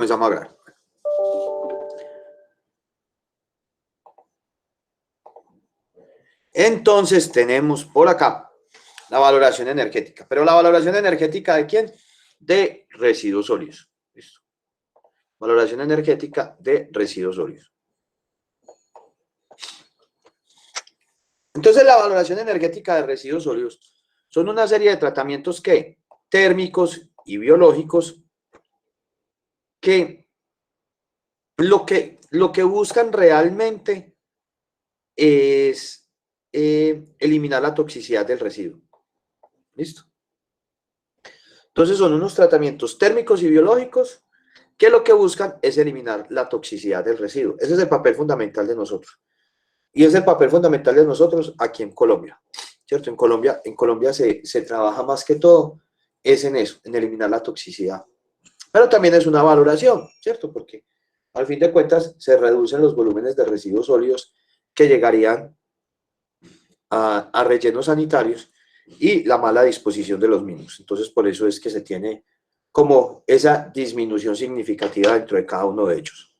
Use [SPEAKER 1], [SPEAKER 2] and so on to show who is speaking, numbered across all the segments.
[SPEAKER 1] Comenzamos a hablar. Entonces tenemos por acá la valoración energética. ¿Pero la valoración energética de quién? De residuos sólidos. ¿Listo? Valoración energética de residuos sólidos. Entonces la valoración energética de residuos sólidos son una serie de tratamientos que térmicos y biológicos que lo que buscan realmente es eliminar la toxicidad del residuo. ¿Listo? Entonces son unos tratamientos térmicos y biológicos que lo que buscan es eliminar la toxicidad del residuo. Ese es el papel fundamental de nosotros. Y es el papel fundamental de nosotros aquí en Colombia. ¿Cierto? En Colombia se trabaja más que todo es en eso, en eliminar la toxicidad. Pero también es una valoración, ¿cierto? Porque al fin de cuentas se reducen los volúmenes de residuos sólidos que llegarían a rellenos sanitarios y la mala disposición de los mismos. Entonces, por eso es que se tiene como esa disminución significativa dentro de cada uno de ellos.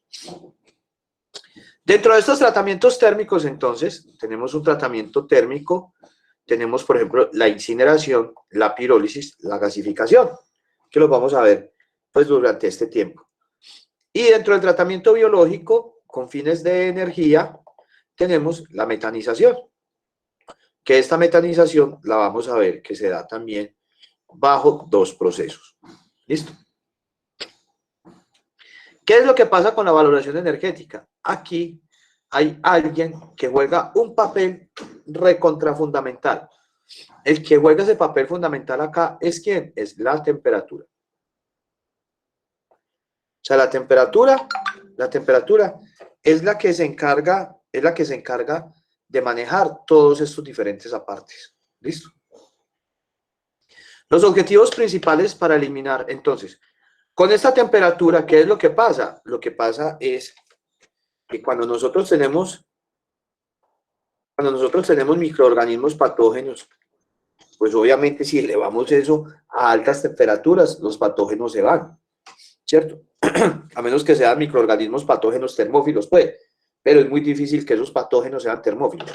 [SPEAKER 1] Dentro de estos tratamientos térmicos, entonces, tenemos un tratamiento térmico, tenemos, por ejemplo, la incineración, la pirólisis, la gasificación, que los vamos a ver pues, durante este tiempo. Y dentro del tratamiento biológico, con fines de energía, tenemos la metanización, que esta metanización la vamos a ver que se da también bajo dos procesos. ¿Listo? ¿Qué es lo que pasa con la valoración energética? Aquí hay alguien que juega un papel recontrafundamental. El que juega ese papel fundamental acá es ¿quién? Es la temperatura. O sea, la temperatura es la que se encarga, de manejar todos estos diferentes apartes. ¿Listo? Los objetivos principales para eliminar, entonces, con esta temperatura, ¿qué es lo que pasa? Lo que pasa es que cuando nosotros tenemos microorganismos patógenos, pues obviamente si elevamos eso a altas temperaturas, los patógenos se van, ¿cierto? A menos que sean microorganismos patógenos termófilos, pues, pero es muy difícil que esos patógenos sean termófilos,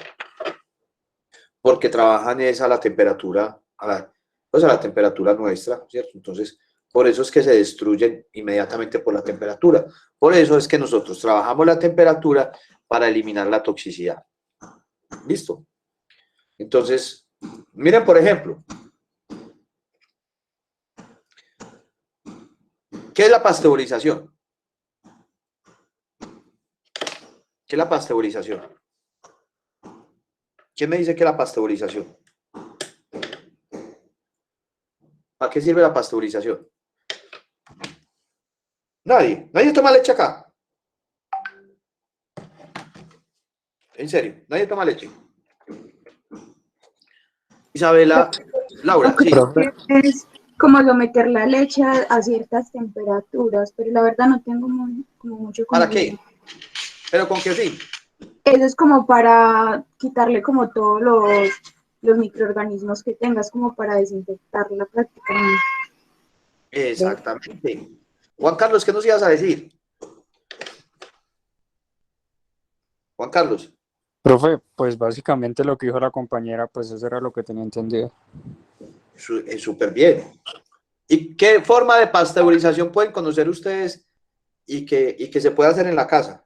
[SPEAKER 1] porque trabajan es a la temperatura, a la temperatura nuestra, ¿cierto? Entonces, por eso es que se destruyen inmediatamente por la temperatura. Por eso es que nosotros trabajamos la temperatura para eliminar la toxicidad. ¿Listo? Entonces, miren, por ejemplo, ¿qué es la pasteurización? ¿Qué es la pasteurización? ¿Quién me dice que es la pasteurización? ¿Para qué sirve la pasteurización? Nadie toma leche acá. En serio, nadie toma leche. Isabela, Laura, sí.
[SPEAKER 2] Es como someter la leche a ciertas temperaturas, pero la verdad no tengo como mucho conocimiento.
[SPEAKER 1] ¿Para qué? ¿Pero con qué fin?
[SPEAKER 2] Eso es como para quitarle como todos los microorganismos que tengas, como para desinfectarla prácticamente.
[SPEAKER 1] Exactamente. Juan Carlos, ¿qué nos ibas a decir? Juan Carlos.
[SPEAKER 3] Profe, pues básicamente lo que dijo la compañera, pues eso era lo que tenía entendido.
[SPEAKER 1] Es súper bien. ¿Y qué forma de pasteurización pueden conocer ustedes y que se puede hacer en la casa?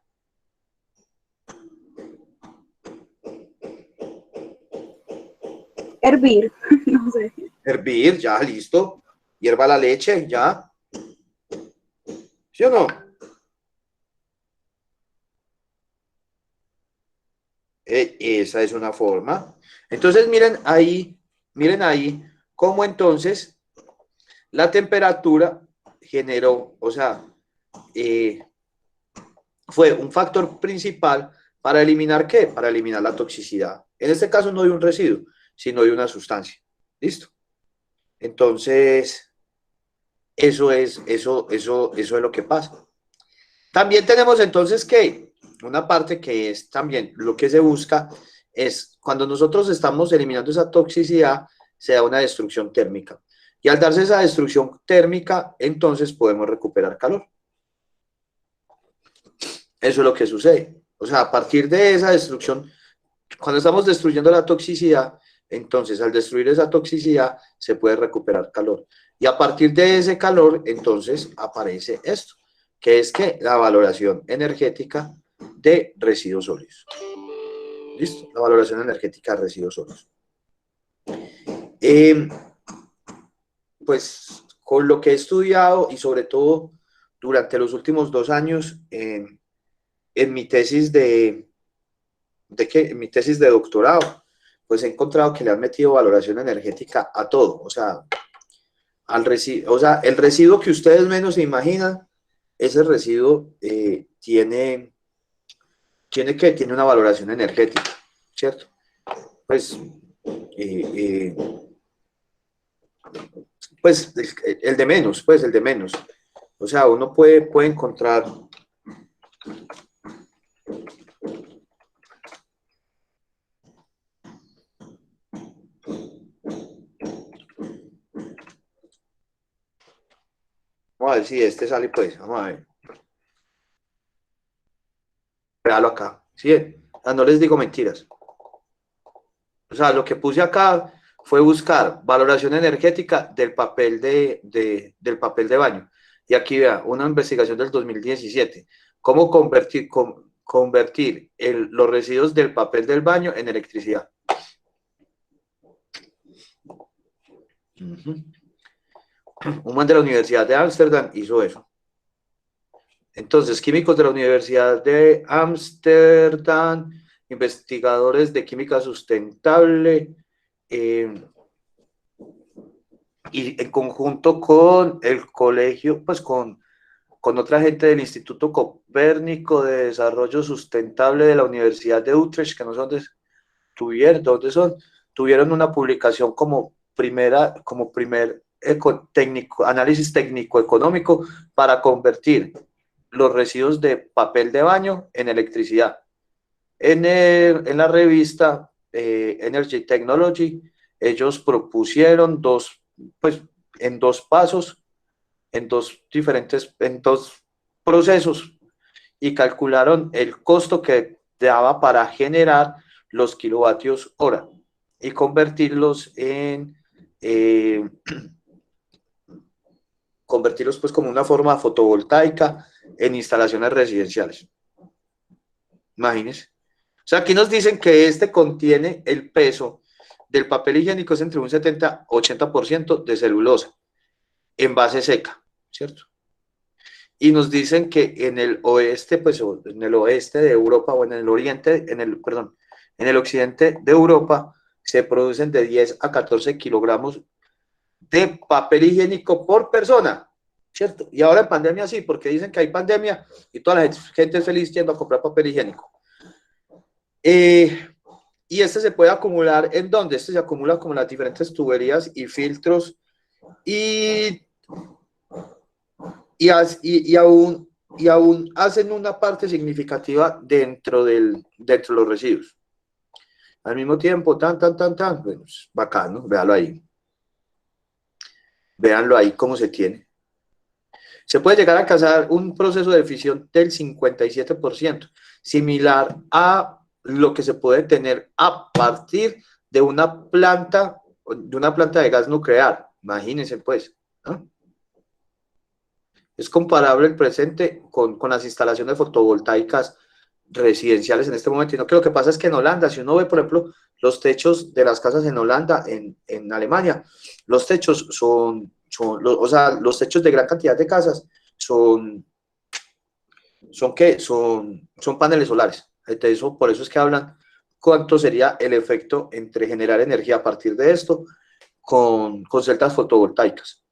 [SPEAKER 2] Hervir, no sé.
[SPEAKER 1] Hervir, ya, listo. Hierva la leche, ya. ¿Sí o no? Esa es una forma. Entonces, miren ahí cómo entonces la temperatura generó, o sea, fue un factor principal para eliminar ¿qué? Para eliminar la toxicidad. En este caso no de un residuo, sino de una sustancia. ¿Listo? Entonces, eso es lo que pasa. También tenemos entonces que una parte que es también lo que se busca es cuando nosotros estamos eliminando esa toxicidad, se da una destrucción térmica. Y al darse esa destrucción térmica, entonces podemos recuperar calor. Eso es lo que sucede. O sea, a partir de esa destrucción, cuando estamos destruyendo la toxicidad, entonces al destruir esa toxicidad se puede recuperar calor. Y a partir de ese calor, entonces aparece esto, que es que la valoración energética de residuos sólidos. ¿Listo? La valoración energética de residuos sólidos. Pues con lo que he estudiado y sobre todo durante los últimos 2 años en mi tesis en mi tesis de doctorado, pues he encontrado que le han metido valoración energética a todo, o sea, el residuo que ustedes menos se imaginan, ese residuo tiene una valoración energética, ¿cierto? Pues, pues el de menos, pues el de menos. O sea, uno puede encontrar vamos a ver si este sale, pues, vamos a ver. Véalo acá, ¿sí? No les digo mentiras. O sea, lo que puse acá fue buscar valoración energética del papel del papel de baño. Y aquí vea, una investigación del 2017. Cómo convertir los residuos del papel del baño en electricidad. Un man de la Universidad de Ámsterdam hizo eso. Entonces, químicos de la Universidad de Ámsterdam, investigadores de química sustentable, y en conjunto con el colegio, pues con otra gente del Instituto Copérnico de Desarrollo Sustentable de la Universidad de Utrecht, que no sé dónde son, tuvieron una publicación como primer análisis técnico-económico para convertir los residuos de papel de baño en electricidad. En la revista Energy Technology, ellos propusieron en dos pasos, en dos procesos, y calcularon el costo que daba para generar los kilovatios hora y convertirlos convertirlos pues como una forma fotovoltaica en instalaciones residenciales. Imagínense. O sea, aquí nos dicen que este contiene el peso del papel higiénico es entre un 70-80% de celulosa en base seca, ¿cierto? Y nos dicen que en el oeste, pues en el oeste de Europa o en el oriente, en el occidente de Europa se producen de 10 a 14 kilogramos de papel higiénico por persona, ¿cierto? Y ahora en pandemia sí, porque dicen que hay pandemia y toda la gente es feliz yendo a comprar papel higiénico. Y este se puede acumular ¿en dónde? Este se acumula como en las diferentes tuberías y filtros y aún hacen una parte significativa dentro de los residuos. Al mismo tiempo, bueno, es bacano, véalo ahí. Véanlo ahí cómo se tiene. Se puede llegar a alcanzar un proceso de fisión del 57%, similar a lo que se puede tener a partir de una planta de gas nuclear. Imagínense, pues, ¿no? Es comparable el presente con las instalaciones fotovoltaicas residenciales en este momento. Y no, que lo que pasa es que en Holanda, si uno ve, por ejemplo, los techos de las casas en Holanda, en Alemania, los techos o sea, los techos de gran cantidad de casas son paneles solares. Por eso es que hablan cuánto sería el efecto entre generar energía a partir de esto con celdas fotovoltaicas.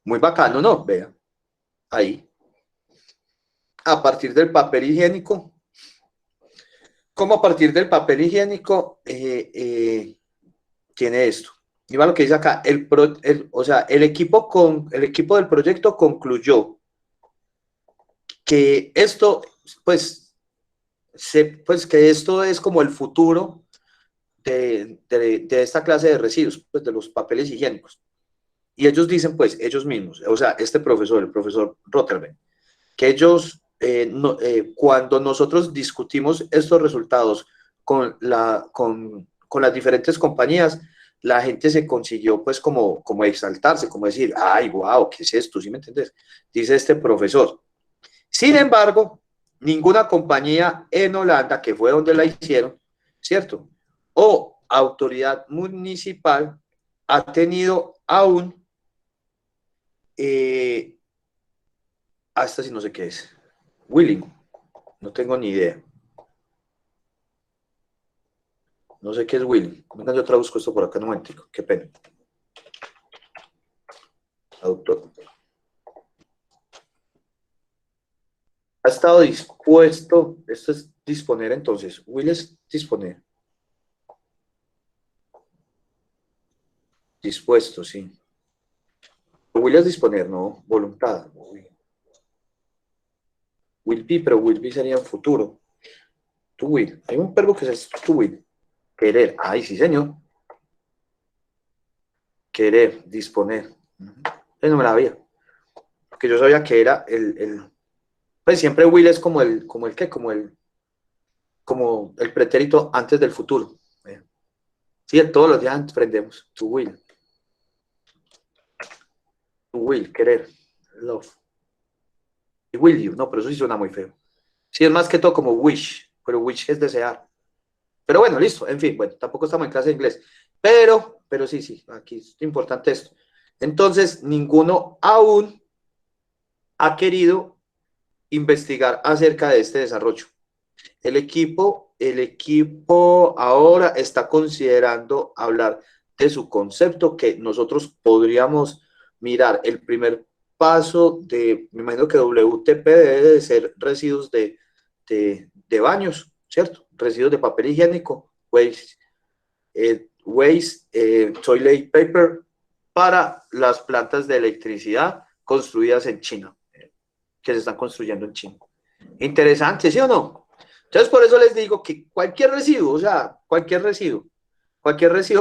[SPEAKER 1] Muy bacano, ¿no? Vean, ahí. A partir del papel higiénico, ¿cómo a partir del papel higiénico tiene esto? Y va lo que dice acá, o sea, el equipo del proyecto concluyó que esto, pues que esto es como el futuro de esta clase de residuos, pues de los papeles higiénicos. Y ellos dicen, pues, ellos mismos, o sea, el profesor Rotterberg, que ellos, cuando nosotros discutimos estos resultados con las diferentes compañías, la gente se consiguió pues como exaltarse, como decir, ay, wow, ¿qué es esto? ¿Sí me entiendes? Dice este profesor. Sin embargo, ninguna compañía en Holanda, que fue donde la hicieron, ¿cierto? O autoridad municipal ha tenido aún, hasta si no sé qué es, Willing, no tengo ni idea. No sé qué es Willing. Venga, yo traduzco esto por acá un momentico, qué pena. Autor. Ha estado dispuesto, esto es disponer entonces, Will es disponer. Dispuesto, sí. Will es disponer, no, voluntad. Will be, pero will be sería en futuro. To will. Hay un verbo que es to will. Querer. Ay, sí, señor. Querer, disponer. No me la había. Porque yo sabía que era pues siempre will es como el pretérito antes del futuro. Sí, todos los días aprendemos. To will. To will, querer. Love. Y will you. No, pero eso sí suena muy feo. Sí, es más que todo como wish. Pero wish es desear. Pero bueno, listo. En fin, bueno, tampoco estamos en clase de inglés. Pero sí, aquí es importante esto. Entonces, ninguno aún ha querido investigar acerca de este desarrollo. El equipo ahora está considerando hablar de su concepto, que nosotros podríamos mirar. El primer paso me imagino que WTP debe de ser residuos de baños, ¿cierto? Residuos de papel higiénico, toilet paper, para las plantas de electricidad construidas en China, que se están construyendo en China. Interesante, ¿sí o no? Entonces, por eso les digo que cualquier residuo, o sea, cualquier residuo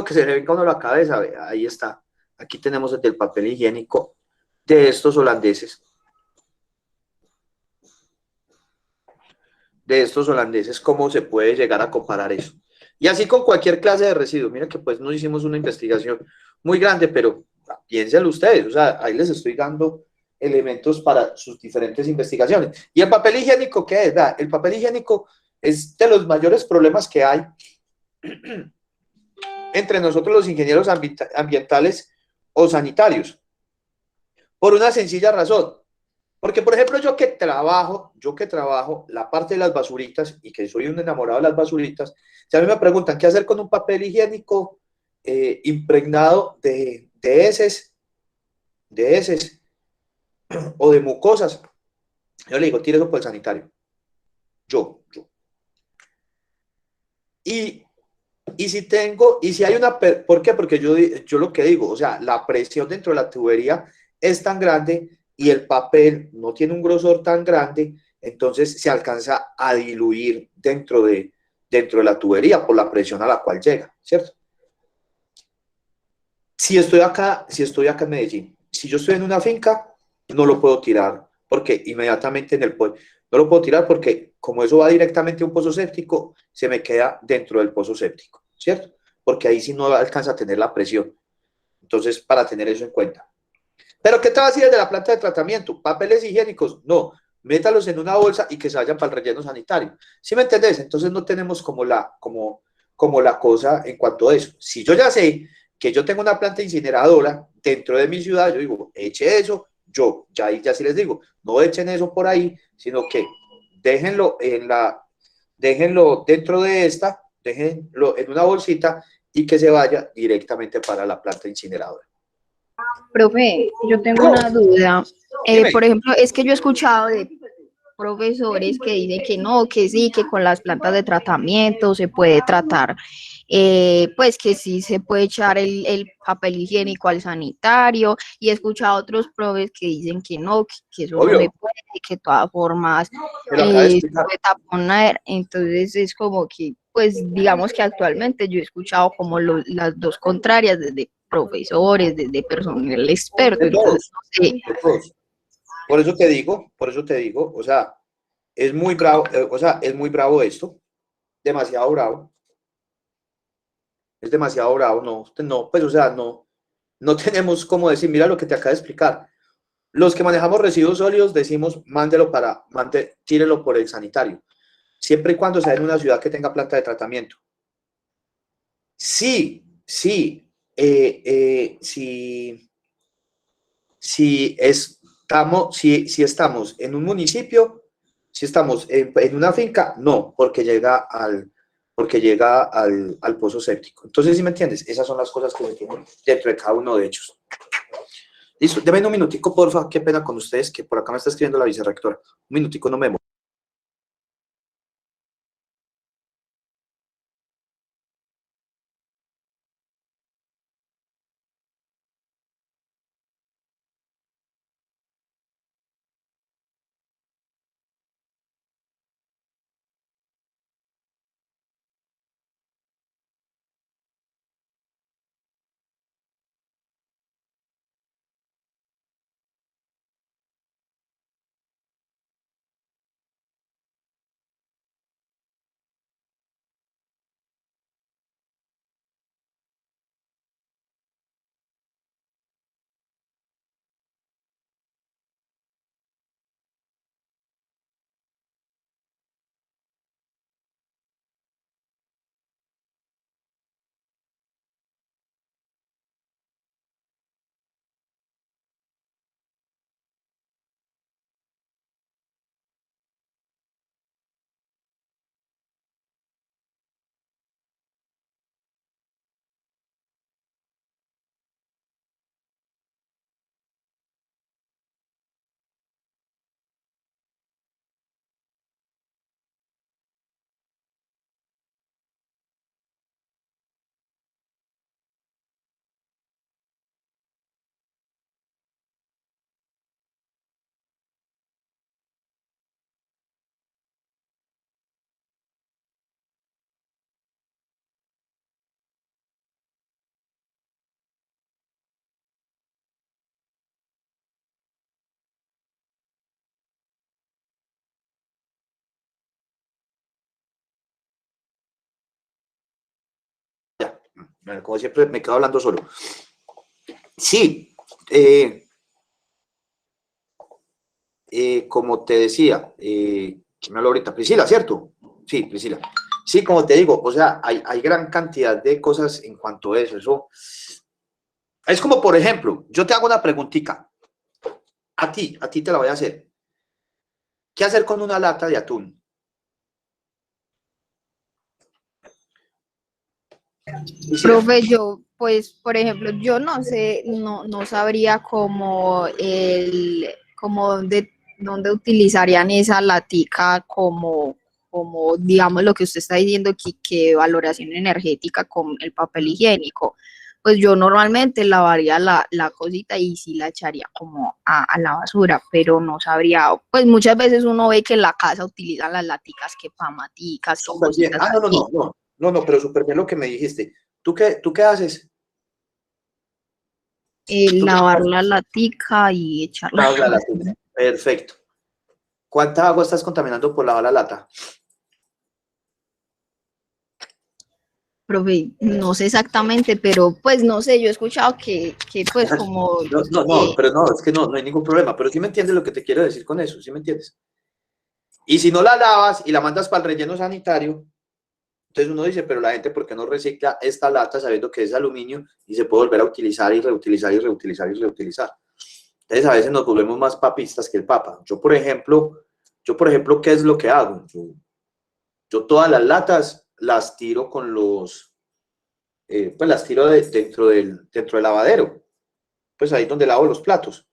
[SPEAKER 1] que se le venga a uno a la cabeza, ahí está. Aquí tenemos el del papel higiénico de estos holandeses. Cómo se puede llegar a comparar eso. Y así con cualquier clase de residuo. Mira que pues no hicimos una investigación muy grande, pero piénsenlo ustedes, o sea, ahí les estoy dando elementos para sus diferentes investigaciones. ¿Y el papel higiénico qué es? El papel higiénico es de los mayores problemas que hay entre nosotros los ingenieros ambientales o sanitarios, por una sencilla razón. Porque, por ejemplo, yo que trabajo la parte de las basuritas y que soy un enamorado de las basuritas, si a mí me preguntan qué hacer con un papel higiénico impregnado de heces o de mucosas, yo le digo, tire eso por el sanitario. Yo. Y si hay una, ¿por qué? Porque yo lo que digo, o sea, la presión dentro de la tubería es tan grande y el papel no tiene un grosor tan grande, entonces se alcanza a diluir dentro de la tubería por la presión a la cual llega, ¿cierto? Si estoy acá en Medellín, si yo estoy en una finca, no lo puedo tirar, porque inmediatamente no lo puedo tirar porque como eso va directamente a un pozo séptico, se me queda dentro del pozo séptico, ¿cierto? Porque ahí sí no alcanza a tener la presión. Entonces, para tener eso en cuenta. ¿Pero qué te va a decir desde la planta de tratamiento? ¿Papeles higiénicos? No, métalos en una bolsa y que se vayan para el relleno sanitario. ¿Sí me entendés? Entonces no tenemos como la cosa en cuanto a eso. Si yo ya sé que yo tengo una planta incineradora dentro de mi ciudad, yo digo, eche eso, ya sí les digo, no echen eso por ahí, sino que déjenlo dentro de esta, déjenlo en una bolsita y que se vaya directamente para la planta incineradora.
[SPEAKER 4] Profe, yo tengo una duda. Por ejemplo, es que yo he escuchado de profesores que dicen que no, que sí, que con las plantas de tratamiento se puede tratar, pues que sí se puede echar el papel higiénico al sanitario, y he escuchado a otros profes que dicen que no, que eso
[SPEAKER 1] Obvio.
[SPEAKER 4] no se puede, que de todas formas se puede taponar. Entonces es como que, pues digamos que actualmente yo he escuchado como las dos contrarias, desde profesores, desde personal experto. Entonces, no sé.
[SPEAKER 1] Por eso te digo, o sea, es muy bravo, es muy bravo esto, demasiado bravo, es demasiado bravo, no, pues, o sea, no tenemos como decir, mira lo que te acabo de explicar. Los que manejamos residuos sólidos decimos, tírelo por el sanitario, siempre y cuando sea en una ciudad que tenga planta de tratamiento. Sí, sí, si estamos en un municipio, si estamos en una finca, no, porque llega al pozo séptico. Entonces, ¿sí me entiendes? Esas son las cosas que se tienen dentro de cada uno de ellos. Listo, deme un minutico, porfa, qué pena con ustedes, que por acá me está escribiendo la vicerrectora. Un minutico, no me demoro. Bueno, como siempre, me quedo hablando solo. Sí, como te decía, ¿quién me habló ahorita? Priscila, ¿cierto? Sí, Priscila. Sí, como te digo, o sea, hay gran cantidad de cosas en cuanto a eso. Eso es como, por ejemplo, yo te hago una preguntita. A ti te la voy a hacer. ¿Qué hacer con una lata de atún? Priscila.
[SPEAKER 4] Profe, yo, pues, por ejemplo, yo no sé, no sabría cómo dónde utilizarían esa latica como, digamos, lo que usted está diciendo, que valoración energética con el papel higiénico. Pues yo normalmente lavaría la cosita y sí la echaría como a la basura, pero no sabría, pues muchas veces uno ve que en la casa utilizan las laticas que para maticas, que
[SPEAKER 1] Súper bien.
[SPEAKER 4] cositas
[SPEAKER 1] Ah,
[SPEAKER 4] así.
[SPEAKER 1] no, pero súper bien lo que me dijiste. ¿Tú qué haces? ¿Tú qué
[SPEAKER 4] Lavar
[SPEAKER 1] haces?
[SPEAKER 4] la latica y echarla.
[SPEAKER 1] Lavas la latica. Perfecto. ¿Cuánta agua estás contaminando por lavar la lata?
[SPEAKER 4] Profe, no sé exactamente, pero pues no sé, yo he escuchado que pues como
[SPEAKER 1] Pero no, es que no hay ningún problema. Pero sí me entiendes lo que te quiero decir con eso, ¿sí me entiendes? Y si no la lavas y la mandas para el relleno sanitario, entonces uno dice, pero la gente, ¿por qué no recicla esta lata sabiendo que es aluminio y se puede volver a utilizar y reutilizar y reutilizar y reutilizar? Entonces a veces nos volvemos más papistas que el Papa. Yo por ejemplo, ¿qué es lo que hago? Yo todas las latas las tiro pues las tiro dentro del lavadero, pues ahí donde lavo los platos,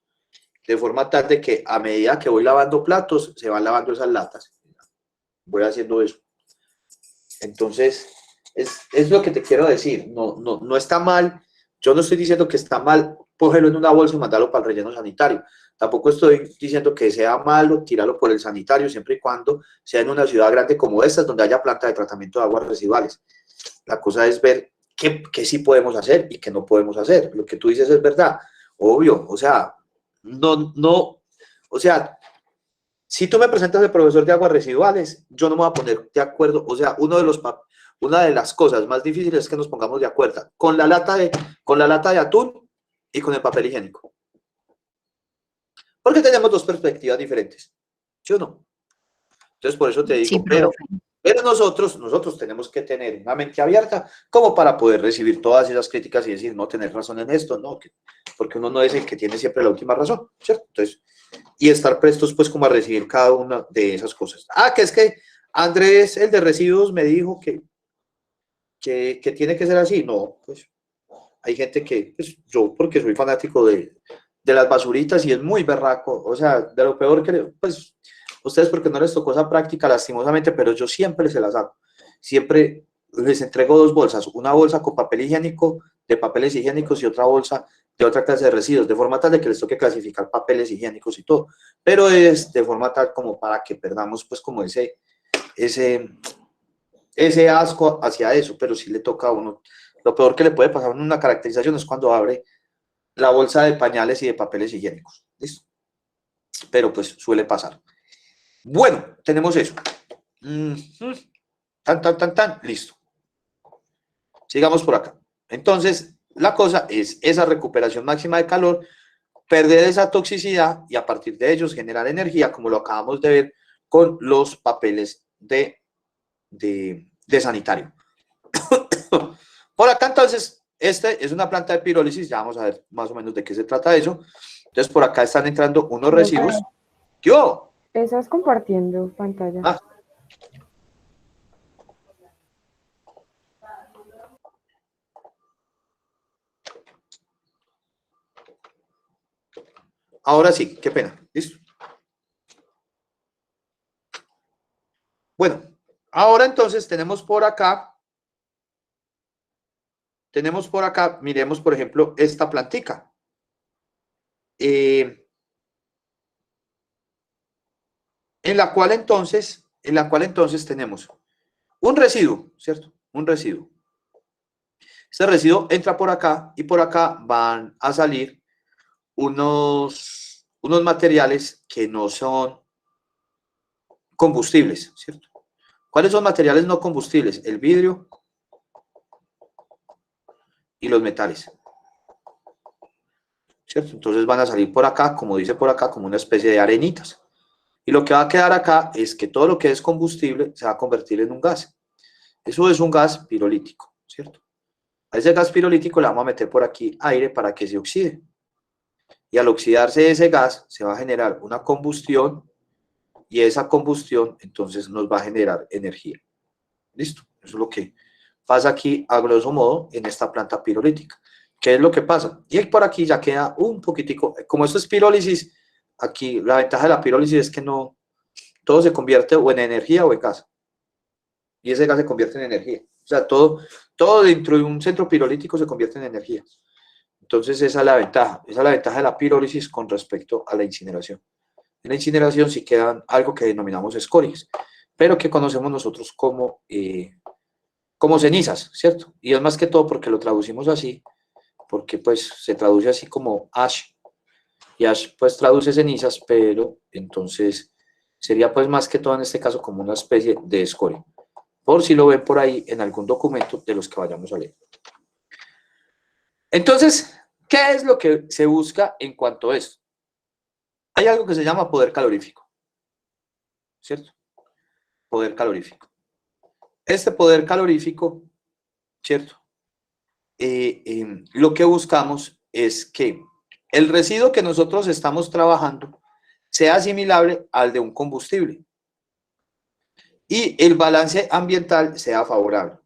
[SPEAKER 1] de forma tal de que a medida que voy lavando platos, se van lavando esas latas. Voy haciendo eso. Entonces, es lo que te quiero decir. No está mal. Yo no estoy diciendo que está mal cógelo en una bolsa y mandarlo para el relleno sanitario. Tampoco estoy diciendo que sea malo tirarlo por el sanitario, siempre y cuando sea en una ciudad grande como esta, donde haya planta de tratamiento de aguas residuales. La cosa es ver qué sí podemos hacer y qué no podemos hacer. Lo que tú dices es verdad, obvio. O sea, no, O sea, si tú me presentas el profesor de aguas residuales, yo no me voy a poner de acuerdo. O sea, una de las cosas más difíciles es que nos pongamos de acuerdo con la lata de atún y con el papel higiénico. Porque tenemos dos perspectivas diferentes. ¿Sí o no? Entonces, por eso te digo,
[SPEAKER 4] Sí,
[SPEAKER 1] pero nosotros tenemos que tener una mente abierta como para poder recibir todas esas críticas y decir, no, tener razón en esto, no, porque uno no es el que tiene siempre la última razón, ¿cierto? Entonces, y estar prestos pues como a recibir cada una de esas cosas. Ah, que es que Andrés, el de residuos, me dijo que tiene que ser así. No, pues hay gente que, pues, yo porque soy fanático de las basuritas y es muy berraco, o sea, de lo peor que, pues, ustedes porque no les tocó esa práctica lastimosamente, pero yo siempre se las hago. Siempre les entrego dos bolsas, una bolsa con papel higiénico, de papeles higiénicos y otra bolsa de otra clase de residuos, de forma tal de que les toque clasificar papeles higiénicos y todo, pero es de forma tal como para que perdamos pues como ese asco hacia eso, pero sí le toca a uno. Lo peor que le puede pasar en una caracterización es cuando abre la bolsa de pañales y de papeles higiénicos. ¿Listo? Pero pues suele pasar. Bueno, tenemos eso. Listo. Sigamos por acá. Entonces, la cosa es esa recuperación máxima de calor, perder esa toxicidad y a partir de ellos generar energía, como lo acabamos de ver con los papeles de sanitario. Por acá, entonces, este es una planta de pirólisis, ya vamos a ver más o menos de qué se trata eso. Entonces, por acá están entrando unos residuos. ¿Qué hubo?
[SPEAKER 5] Estás compartiendo pantalla.
[SPEAKER 1] Ah. Ahora sí, qué pena. ¿Listo? Bueno, ahora entonces tenemos por acá, miremos por ejemplo esta plantica. En la cual entonces tenemos un residuo, ¿cierto? Un residuo. Este residuo entra por acá y por acá van a salir unos materiales que no son combustibles, ¿cierto? ¿Cuáles son materiales no combustibles? El vidrio y los metales, ¿cierto? Entonces van a salir por acá, como dice por acá, como una especie de arenitas. Y lo que va a quedar acá es que todo lo que es combustible se va a convertir en un gas. Eso es un gas pirolítico, ¿cierto? A ese gas pirolítico le vamos a meter por aquí aire para que se oxide. Y al oxidarse ese gas se va a generar una combustión y esa combustión entonces nos va a generar energía. ¿Listo? Eso es lo que pasa aquí a grosso modo en esta planta pirolítica. ¿Qué es lo que pasa? Y por aquí ya queda un poquitico, como esto es pirólisis, aquí la ventaja de la pirólisis es que no, todo se convierte o en energía o en gas. Y ese gas se convierte en energía. O sea, todo dentro de un centro pirolítico se convierte en energía. Entonces esa es la ventaja de la pirólisis con respecto a la incineración. En la incineración sí quedan algo que denominamos escorias, pero que conocemos nosotros como cenizas, ¿cierto? Y es más que todo porque lo traducimos así, porque pues se traduce así como ash, y ash pues traduce cenizas, pero entonces sería pues más que todo en este caso como una especie de escoria, por si lo ven por ahí en algún documento de los que vayamos a leer. Entonces, ¿qué es lo que se busca en cuanto a esto? Hay algo que se llama poder calorífico, ¿cierto? Poder calorífico. Este poder calorífico, ¿cierto? Lo que buscamos es que el residuo que nosotros estamos trabajando sea asimilable al de un combustible y el balance ambiental sea favorable.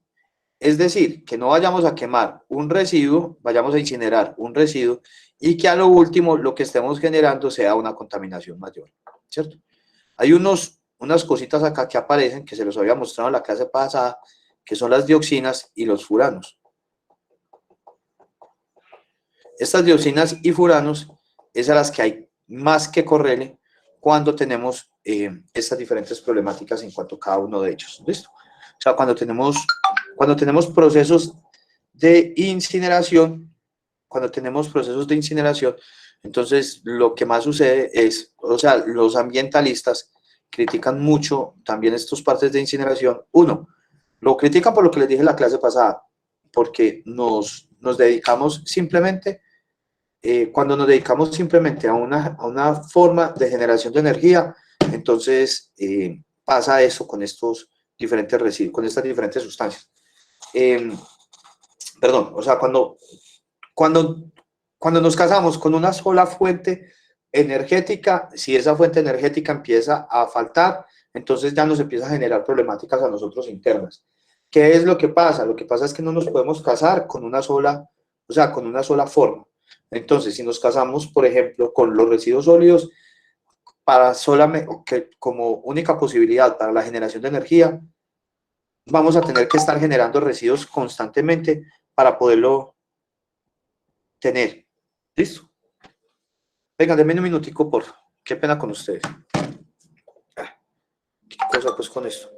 [SPEAKER 1] Es decir, que no vayamos a quemar un residuo, vayamos a incinerar un residuo y que a lo último lo que estemos generando sea una contaminación mayor, ¿cierto? Hay unas cositas acá que aparecen, que se los había mostrado en la clase pasada, que son las dioxinas y los furanos. Estas dioxinas y furanos es a las que hay más que correrle cuando tenemos estas diferentes problemáticas en cuanto a cada uno de ellos. ¿Listo? O sea, cuando tenemos procesos de incineración, Entonces, lo que más sucede es, o sea, los ambientalistas critican mucho también estos parques de incineración. Uno, lo critican por lo que les dije en la clase pasada, porque nos dedicamos simplemente, cuando nos dedicamos simplemente a una forma de generación de energía, entonces pasa eso con estos diferentes residuos, con estas diferentes sustancias. Perdón, o sea, cuando nos casamos con una sola fuente energética, si esa fuente energética empieza a faltar, entonces ya nos empieza a generar problemáticas a nosotros internas. ¿Qué es lo que pasa? Lo que pasa es que no nos podemos casar con una sola, o sea, con una sola forma. Entonces, si nos casamos, por ejemplo, con los residuos sólidos, para solamente, como única posibilidad para la generación de energía, vamos a tener que estar generando residuos constantemente para poderlo tener. ¿Listo? Venga, denme un minutico, por favor. Qué pena con ustedes. ¿Qué cosa pues con esto?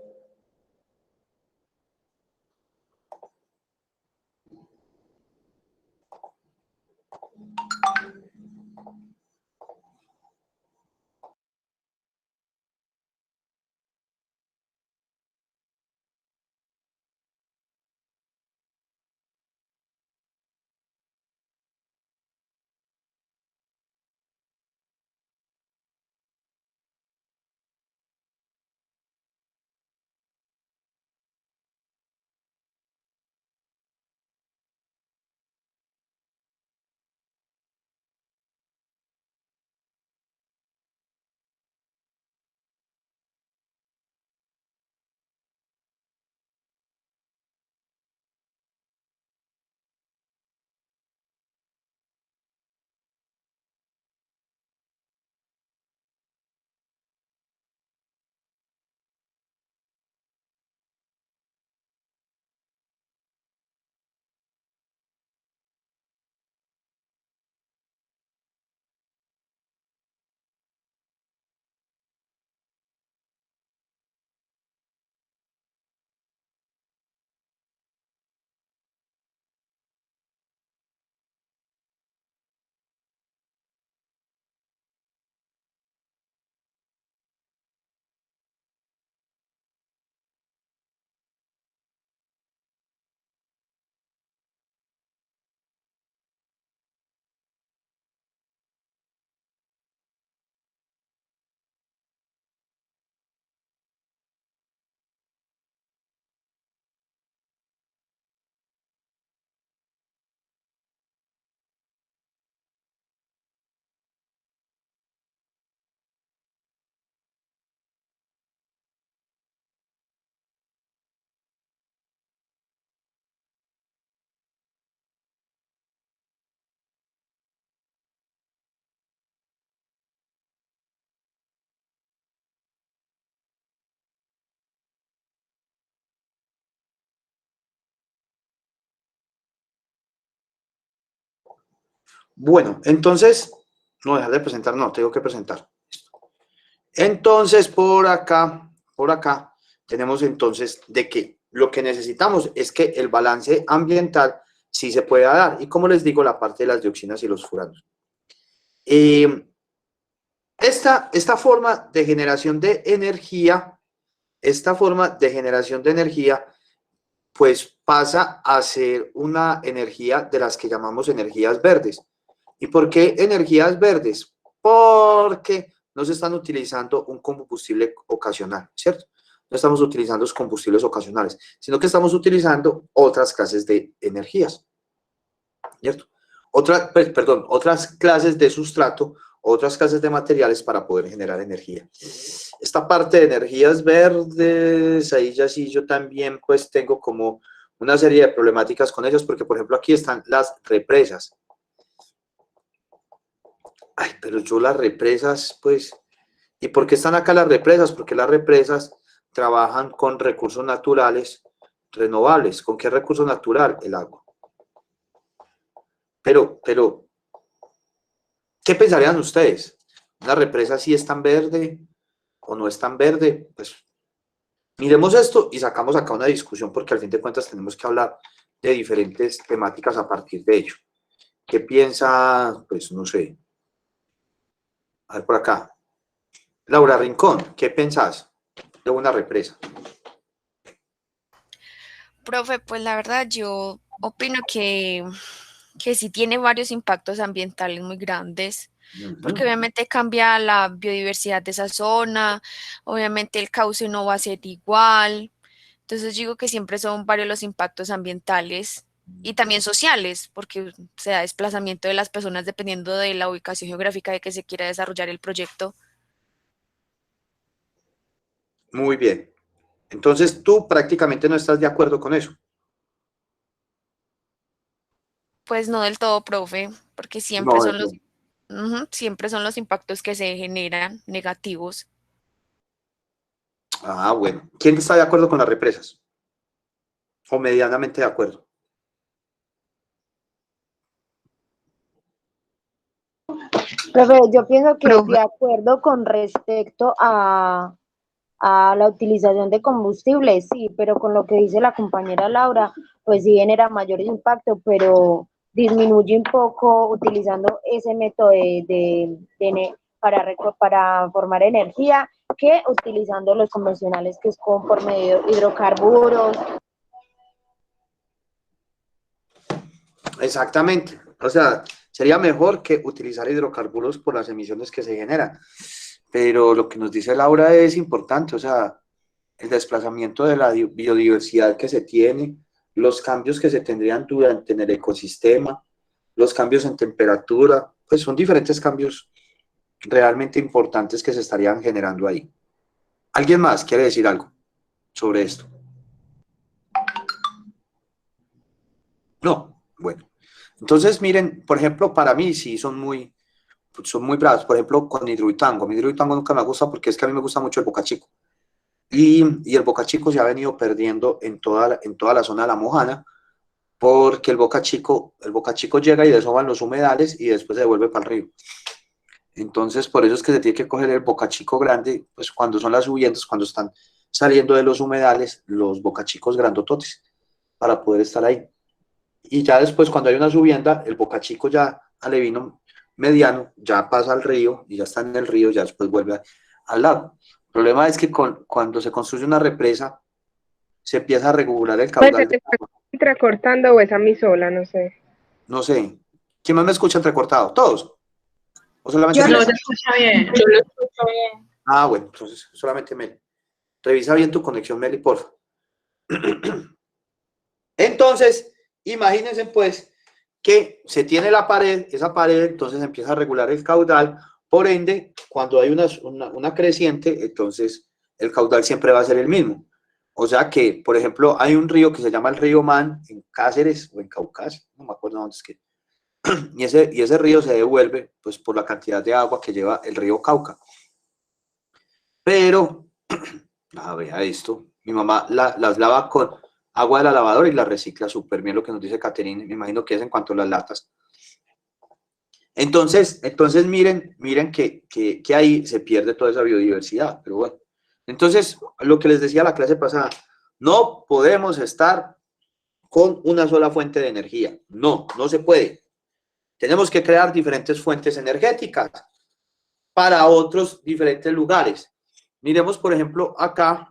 [SPEAKER 1] Bueno, entonces, no dejar de presentar, no, tengo que presentar. Entonces, por acá, tenemos entonces de que lo que necesitamos es que el balance ambiental sí se pueda dar. Y como les digo, la parte de las dioxinas y los furanos. Esta forma de generación de energía, pues pasa a ser una energía de las que llamamos energías verdes. ¿Y por qué energías verdes? Porque no se están utilizando un combustible ocasional, ¿cierto? No estamos utilizando los combustibles ocasionales, sino que estamos utilizando otras clases de energías, ¿cierto? Otras clases de sustrato, otras clases de materiales para poder generar energía. Esta parte de energías verdes, ahí ya sí yo también pues tengo como una serie de problemáticas con ellas, porque por ejemplo aquí están las represas. Ay, pero yo las represas, pues, ¿y por qué están acá las represas? Porque las represas trabajan con recursos naturales renovables. ¿Con qué recurso natural? El agua. Pero, ¿qué pensarían ustedes? ¿Una represa sí es tan verde o no es tan verde? Pues, miremos esto y sacamos acá una discusión, porque al fin de cuentas tenemos que hablar de diferentes temáticas a partir de ello. ¿Qué piensa? Pues, no sé. A ver por acá. Laura Rincón, ¿qué pensás de una represa?
[SPEAKER 6] Profe, pues la verdad yo opino que sí tiene varios impactos ambientales muy grandes, porque obviamente cambia la biodiversidad de esa zona, obviamente el cauce no va a ser igual, entonces digo que siempre son varios los impactos ambientales y también sociales, porque se da desplazamiento de las personas dependiendo de la ubicación geográfica de que se quiera desarrollar el proyecto.
[SPEAKER 1] Muy bien. Entonces tú prácticamente no estás de acuerdo con eso.
[SPEAKER 6] Pues no del todo, profe, porque siempre
[SPEAKER 1] No,
[SPEAKER 6] son siempre son los impactos que se generan negativos.
[SPEAKER 1] bueno. ¿Quién está de acuerdo con las represas? O medianamente de acuerdo.
[SPEAKER 7] Profe, yo pienso que
[SPEAKER 4] Profe.
[SPEAKER 7] de acuerdo con respecto a la utilización de combustibles, sí, pero con lo que dice la compañera Laura, pues sí genera mayor impacto, pero disminuye un poco utilizando ese método para formar energía que utilizando los convencionales que es por medio de hidrocarburos.
[SPEAKER 1] Exactamente. O sea, sería mejor que utilizar hidrocarburos por las emisiones que se generan. Pero lo que nos dice Laura es importante, o sea, el desplazamiento de la biodiversidad que se tiene, los cambios que se tendrían durante en el ecosistema, los cambios en temperatura, pues son diferentes cambios realmente importantes que se estarían generando ahí. ¿Alguien más quiere decir algo sobre esto? No, bueno. Entonces, miren, por ejemplo, para mí sí son muy bravos. Por ejemplo, con Hidroituango. Mi Hidroituango nunca me ha gustado porque es que a mí me gusta mucho el Boca Chico. Y el Boca Chico se ha venido perdiendo en toda la zona de La Mojana porque el Boca Chico llega y desoban los humedales y después se devuelve para el río. Entonces, por eso es que se tiene que coger el Boca Chico grande, pues cuando son las subientas, cuando están saliendo de los humedales, los Boca Chicos grandototes, para poder estar ahí. Y ya después, cuando hay una subienda, el Boca Chico ya alevino mediano, ya pasa al río y ya está en el río, ya después vuelve al lago. El problema es que cuando se construye una represa, se empieza a regular el
[SPEAKER 5] Pues se
[SPEAKER 1] caudal
[SPEAKER 5] te
[SPEAKER 1] de
[SPEAKER 5] está
[SPEAKER 1] agua.
[SPEAKER 5] entrecortando o es a mí sola, no sé.
[SPEAKER 1] No sé, ¿quién más me escucha entrecortado? ¿Todos? ¿O solamente
[SPEAKER 2] Yo
[SPEAKER 1] Meli?
[SPEAKER 2] lo
[SPEAKER 8] Se escucha bien. Yo lo escucho bien.
[SPEAKER 1] Ah, bueno, entonces solamente Meli. Revisa bien tu conexión, Meli, por favor. Entonces, imagínense pues que se tiene la pared, esa pared entonces empieza a regular el caudal, por ende, cuando hay una creciente, entonces el caudal siempre va a ser el mismo. O sea que, por ejemplo, hay un río que se llama el río Man en Cáceres o en Caucas, no me acuerdo dónde es que, y ese río se devuelve pues por la cantidad de agua que lleva el río Cauca. Pero, vea esto, mi mamá las lava con agua de la lavadora y la recicla súper bien, lo que nos dice Caterine, me imagino que es en cuanto a las latas. Entonces miren que ahí se pierde toda esa biodiversidad, pero bueno. Entonces, lo que les decía la clase pasada, no podemos estar con una sola fuente de energía, no se puede. Tenemos que crear diferentes fuentes energéticas para otros diferentes lugares. Miremos, por ejemplo, acá.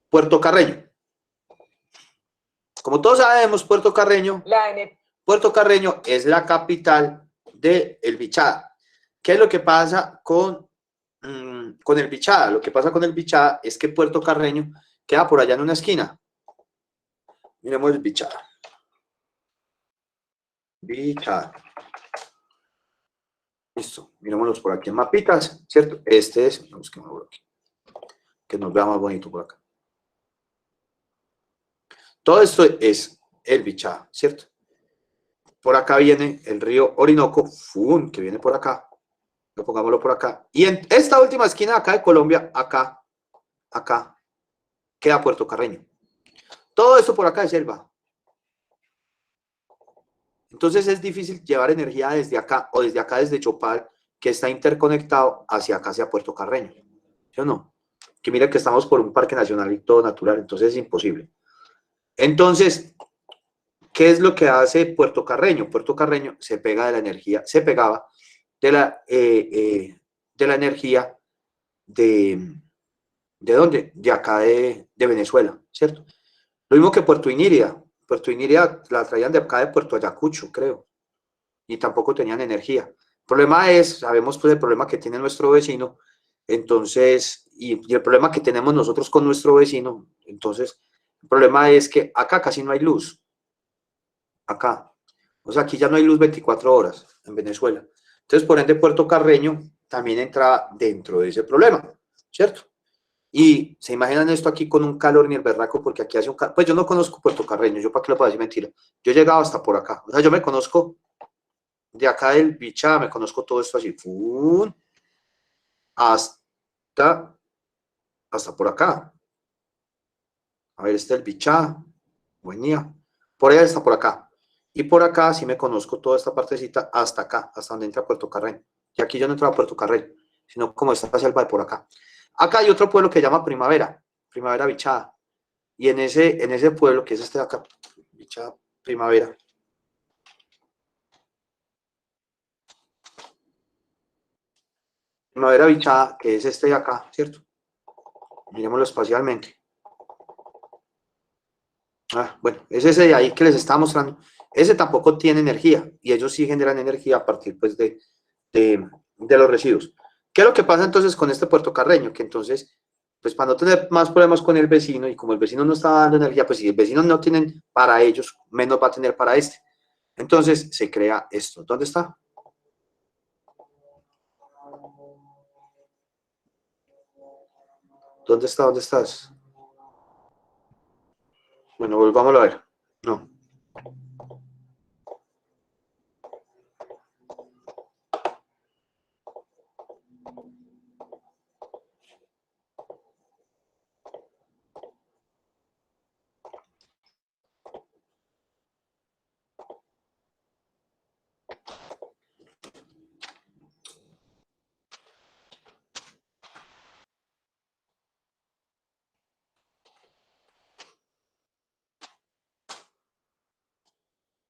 [SPEAKER 1] Puerto Carreño. Como todos sabemos, Puerto Carreño es la capital de El Bichada. ¿Qué es lo que pasa con El Bichada? Lo que pasa con El Bichada es que Puerto Carreño queda por allá en una esquina. Miremos El Bichada. Listo, miremoslos por aquí en mapitas, ¿cierto? Este es, busquémoslo por aquí, que nos vea más bonito por acá. Todo esto es El Bichada, ¿cierto? Por acá viene el río Orinoco, que viene por acá. Pongámoslo por acá. Y en esta última esquina acá de Colombia, acá, queda Puerto Carreño. Todo esto por acá es selva. Entonces es difícil llevar energía desde acá o desde acá, desde Chopal, que está interconectado hacia acá, hacia Puerto Carreño. ¿Sí o no? Que mira que estamos por un parque nacional y todo natural, entonces es imposible. Entonces, ¿qué es lo que hace Puerto Carreño? Puerto Carreño se pega de la energía, se pegaba de la energía ¿de dónde? De acá de Venezuela, ¿cierto? Lo mismo que Puerto Inírida. Puerto Inírida la traían de acá de Puerto Ayacucho, creo, y tampoco tenían energía. El problema es, sabemos pues el problema que tiene nuestro vecino, entonces, y el problema que tenemos nosotros con nuestro vecino, entonces, el problema es que acá casi no hay luz, acá. O sea, aquí ya no hay luz 24 horas en Venezuela. Entonces, por ende, Puerto Carreño también entra dentro de ese problema, ¿cierto? Y se imaginan esto aquí con un calor ni el berraco, porque aquí hace un calor. Pues yo no conozco Puerto Carreño, yo para qué le puedo decir mentira. Yo he llegado hasta por acá. O sea, yo me conozco de acá del Bichá, me conozco todo esto así, ¡fum! hasta, hasta por acá. A ver, este es el Bichá, buen día. Por allá está por acá. Y por acá sí me conozco toda esta partecita hasta acá, hasta donde entra Puerto Carreño. Y aquí yo no entro a Puerto Carreño, sino como esta selva de por acá. Acá hay otro pueblo que se llama Primavera, Primavera Bichada. Y en ese pueblo, que es este de acá, Bichada, Primavera. Primavera Bichada, que es este de acá, ¿cierto? Miremoslo espacialmente. Bueno, es ese de ahí que les estaba mostrando. Ese tampoco tiene energía y ellos sí generan energía a partir pues de los residuos. ¿Qué es lo que pasa entonces con este Puerto Carreño? Que entonces, pues para no tener más problemas con el vecino y como el vecino no está dando energía, pues si el vecino no tienen para ellos, menos va a tener para este. Entonces se crea esto. ¿Dónde está? ¿Dónde está? ¿Dónde estás? Bueno, volvámoslo a ver. No.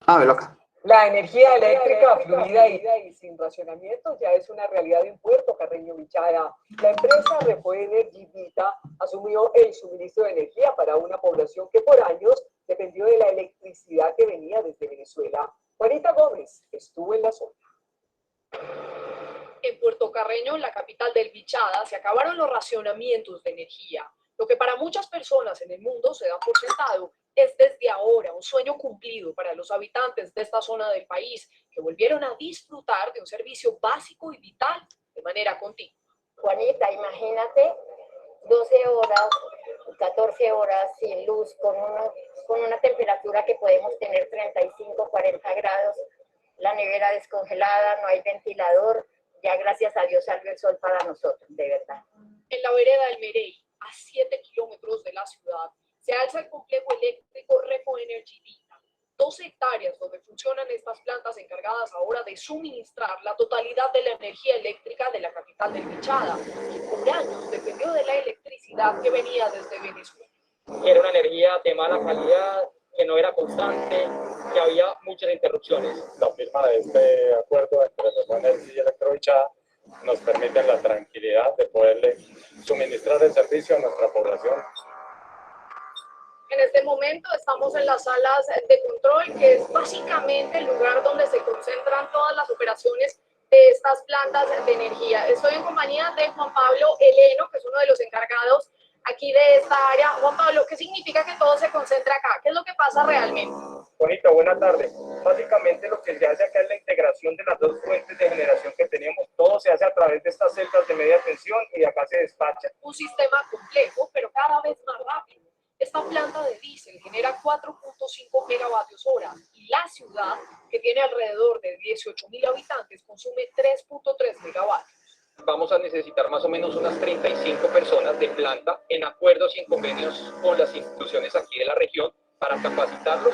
[SPEAKER 1] Velo acá.
[SPEAKER 9] La energía eléctrica fluida y sin racionamiento ya es una realidad en Puerto Carreño Bichada. La empresa Repo Energy Vita asumió el suministro de energía para una población que por años dependió de la electricidad que venía desde Venezuela. Juanita Gómez estuvo en la zona.
[SPEAKER 10] En Puerto Carreño, la capital del Bichada, se acabaron los racionamientos de energía. Lo que para muchas personas en el mundo se da por sentado es desde ahora un sueño cumplido para los habitantes de esta zona del país que volvieron a disfrutar de un servicio básico y vital de manera continua.
[SPEAKER 7] Juanita, imagínate 12 horas, 14 horas sin luz, con una temperatura que podemos tener 35, 40 grados, la nevera descongelada, no hay ventilador, ya gracias a Dios salió el sol para nosotros, de verdad.
[SPEAKER 10] En la vereda del Merey, a 7 kilómetros de la ciudad, se alza el complejo eléctrico Repo Energy Vita, 12 hectáreas donde funcionan estas plantas encargadas ahora de suministrar la totalidad de la energía eléctrica de la capital del Bichada, que por años dependió de la electricidad que venía desde Venezuela.
[SPEAKER 11] Era una energía de mala calidad, que no era constante, que había muchas interrupciones.
[SPEAKER 12] La firma de este acuerdo entre Repo Energy y Electrobichada nos permite la tranquilidad de poderle suministrar el servicio a nuestra población.
[SPEAKER 10] En este momento estamos en las salas de control, que es básicamente el lugar donde se concentran todas las operaciones de estas plantas de energía. Estoy en compañía de Juan Pablo Heleno, que es uno de los encargados aquí de esta área. Juan Pablo, ¿qué significa que todo se concentra acá? ¿Qué es lo que pasa realmente?
[SPEAKER 11] Bonito, buena tarde. Básicamente lo que se hace acá es la integración de las dos fuentes de generación que tenemos. Todo se hace a través de estas celdas de media tensión y de acá se despacha.
[SPEAKER 10] Un sistema complejo, pero cada vez más rápido. Esta planta de diésel genera 4.5 megavatios hora y la ciudad, que tiene alrededor de 18.000 habitantes, consume 3.3 megavatios.
[SPEAKER 11] Vamos a necesitar más o menos unas 35 personas de planta en acuerdos y en convenios con las instituciones aquí de la región para capacitarlos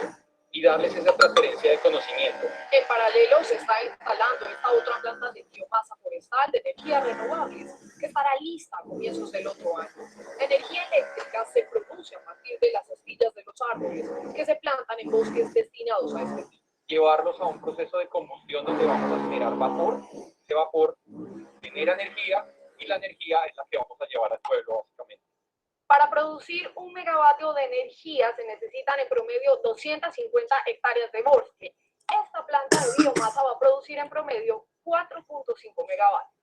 [SPEAKER 11] y darles esa transferencia de conocimiento.
[SPEAKER 10] En paralelo se está instalando esta otra planta de biomasa forestal de energías renovables que estará lista a comienzos del otro año. La energía eléctrica se produce a partir de las astillas de los árboles que se plantan en bosques destinados a este fin.
[SPEAKER 11] Llevarlos a un proceso de combustión donde vamos a generar vapor. Ese vapor genera energía y la energía es la que vamos a llevar al pueblo, básicamente.
[SPEAKER 10] Para producir 1 megavatio de energía se necesitan en promedio 250 hectáreas de bosque. Esta planta de biomasa va a producir en promedio 4.5 megavatios.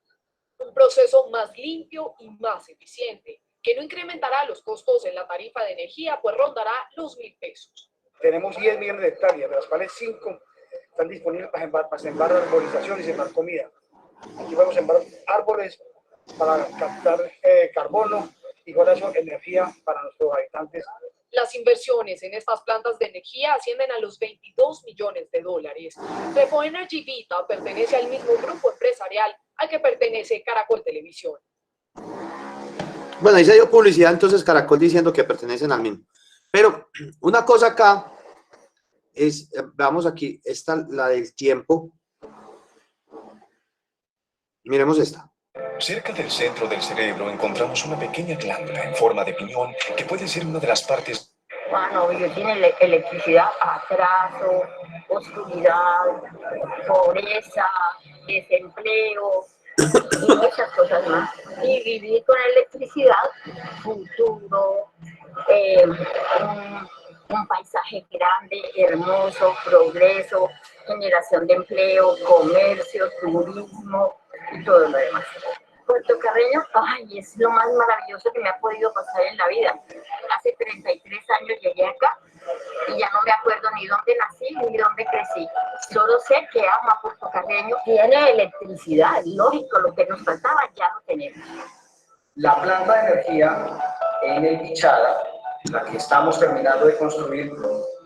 [SPEAKER 10] Un proceso más limpio y más eficiente, que no incrementará los costos en la tarifa de energía, pues rondará los 1.000 pesos.
[SPEAKER 13] Tenemos 10 millones de hectáreas, de las cuales 5 están disponibles para sembrar arborización y sembrar comida. Aquí podemos sembrar árboles para captar carbono y con eso energía para nuestros habitantes.
[SPEAKER 10] Las inversiones en estas plantas de energía ascienden a los 22 millones de dólares. Repo Energy Vita pertenece al mismo grupo empresarial al que pertenece Caracol Televisión.
[SPEAKER 1] Bueno, ahí se dio publicidad entonces Caracol diciendo que pertenecen al mismo. Pero una cosa acá es, veamos aquí, esta, la del tiempo. Miremos esta.
[SPEAKER 14] Cerca del centro del cerebro encontramos una pequeña glándula en forma de piñón que puede ser una de las partes.
[SPEAKER 15] Cuando yo tiene electricidad, atraso, oscuridad, pobreza, desempleo y muchas cosas más. Y vivir con electricidad, futuro, un paisaje grande, hermoso, progreso, generación de empleo, comercio, turismo y todo lo demás. Puerto Carreño, ay, es lo más maravilloso que me ha podido pasar en la vida. Hace 33 años llegué acá y ya no me acuerdo ni dónde nací ni dónde crecí. Solo sé que amo a Puerto Carreño. Tiene electricidad, lógico, lo que nos faltaba ya lo tenemos.
[SPEAKER 13] La planta de energía en el Bichada, la que estamos terminando de construir,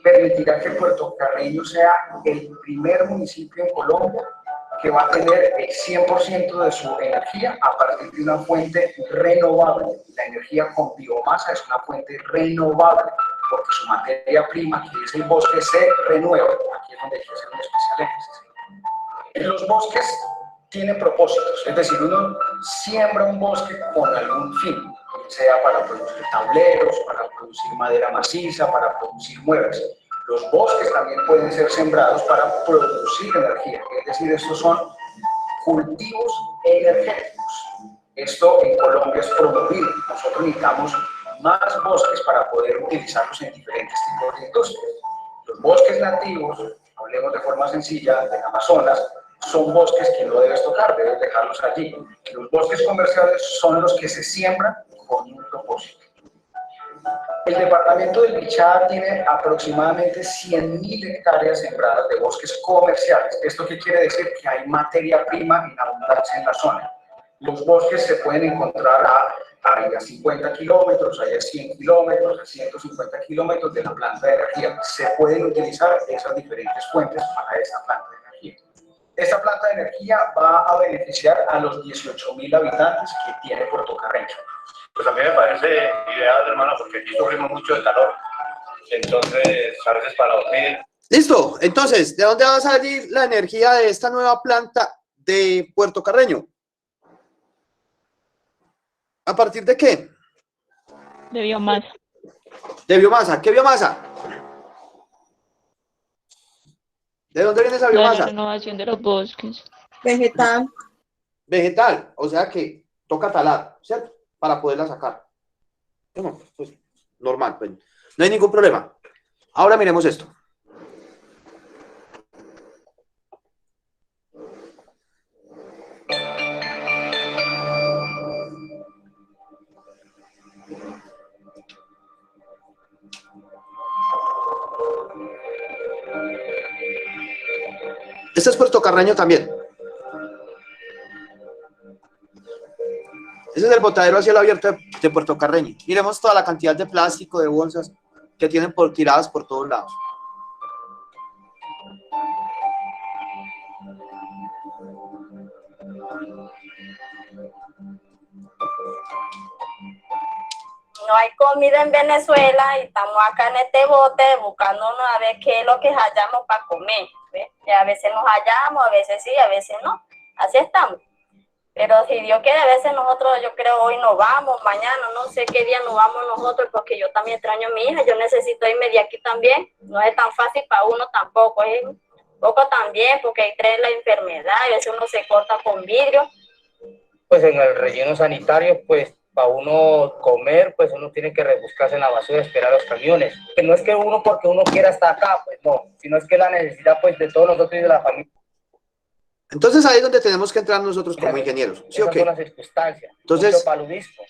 [SPEAKER 13] permitirá que Puerto Carreño sea el primer municipio en Colombia que va a tener el 100% de su energía a partir de una fuente renovable. La energía con biomasa es una fuente renovable, porque su materia prima, que es el bosque, se renueva. Aquí es donde hay que hacer un especial énfasis. Los bosques tienen propósitos, es decir, uno siembra un bosque con algún fin, sea para producir tableros, para producir madera maciza, para producir muebles. Los bosques también pueden ser sembrados para producir energía, es decir, estos son cultivos energéticos. Esto en Colombia es promovido. Nosotros necesitamos más bosques para poder utilizarlos en diferentes tipos de industrias. Los bosques nativos, hablemos de forma sencilla, del Amazonas, son bosques que no debes tocar, debes dejarlos allí. Los bosques comerciales son los que se siembran con un propósito. El departamento del Bichada tiene aproximadamente 100.000 hectáreas sembradas de bosques comerciales. ¿Esto qué quiere decir? Que hay materia prima en abundancia en la zona. Los bosques se pueden encontrar a 50 kilómetros, a 100 kilómetros, a 150 kilómetros de la planta de energía. Se pueden utilizar esas diferentes fuentes para esa planta de energía. Esta planta de energía va a beneficiar a los 18.000 habitantes que tiene Puerto Carreño.
[SPEAKER 16] Pues a mí me parece ideal, hermano, porque aquí sufrimos mucho de calor. Entonces, a veces para dormir.
[SPEAKER 1] Listo. Entonces, ¿de dónde va a salir la energía de esta nueva planta de Puerto Carreño? ¿A partir de qué?
[SPEAKER 8] De biomasa.
[SPEAKER 1] De biomasa. ¿Qué biomasa? ¿De dónde viene esa biomasa?
[SPEAKER 8] La renovación de los bosques.
[SPEAKER 2] Vegetal.
[SPEAKER 1] Vegetal, o sea que toca talar, ¿cierto? Para poderla sacar. Bueno, pues normal, pues, no hay ningún problema. Ahora miremos esto. Este es Puerto Carreño también. Ese es el botadero a cielo abierto de Puerto Carreño. Miremos toda la cantidad de plástico, de bolsas que tienen tiradas por todos lados.
[SPEAKER 15] No hay comida en Venezuela y estamos acá en este bote buscándonos a ver qué es lo que hallamos para comer. ¿Ves? Y a veces nos hallamos, a veces sí, a veces no. Así estamos. Pero si Dios quiere, a veces nosotros, yo creo, hoy nos vamos, mañana, no sé qué día nos vamos nosotros, porque yo también extraño a mi hija, yo necesito irme de aquí también, no es tan fácil para uno tampoco, es poco también, porque ahí trae la enfermedad, y a veces uno se corta con vidrio.
[SPEAKER 17] Pues en el relleno sanitario, pues para uno comer, pues uno tiene que rebuscarse en la basura, esperar los camiones. Que no es que uno porque uno quiera estar acá, pues no, sino es que la necesidad pues de todos nosotros y de la familia.
[SPEAKER 1] Entonces ahí es donde tenemos que entrar nosotros como ingenieros, ¿sí o qué?
[SPEAKER 17] Esas son las circunstancias,
[SPEAKER 1] Entonces,
[SPEAKER 17] mucho paludismo.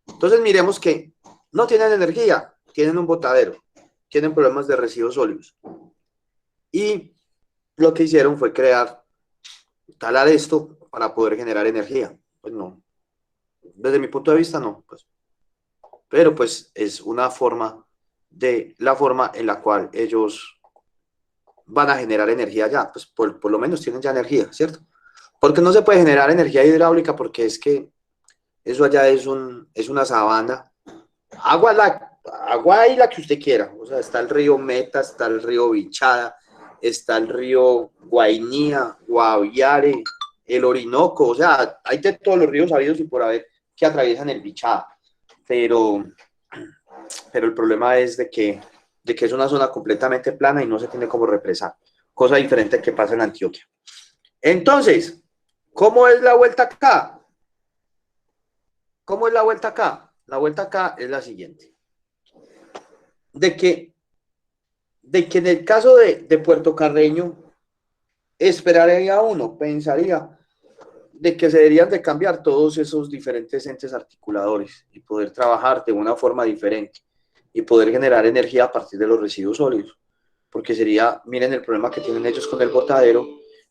[SPEAKER 1] entonces miremos que no tienen energía, tienen un botadero, tienen problemas de residuos sólidos. Y lo que hicieron fue talar esto para poder generar energía. Pues no, desde mi punto de vista no, pues. Pero pues es una forma la forma en la cual ellos van a generar energía ya, pues por lo menos tienen ya energía, ¿cierto? Porque no se puede generar energía hidráulica porque es que eso allá es una sabana. Agua y la que usted quiera, o sea, está el río Meta, está el río Bichada, está el río Guainía, Guaviare, el Orinoco, o sea, hay de todos los ríos habidos y por haber que atraviesan el Bichada, pero el problema es de que es una zona completamente plana y no se tiene como represar, cosa diferente que pasa en Antioquia. Entonces, ¿cómo es la vuelta acá? ¿Cómo es la vuelta acá? La vuelta acá es la siguiente, de que en el caso de Puerto Carreño, esperaría uno, pensaría, de que se deberían de cambiar todos esos diferentes entes articuladores y poder trabajar de una forma diferente y poder generar energía a partir de los residuos sólidos, porque sería, miren el problema que tienen ellos con el botadero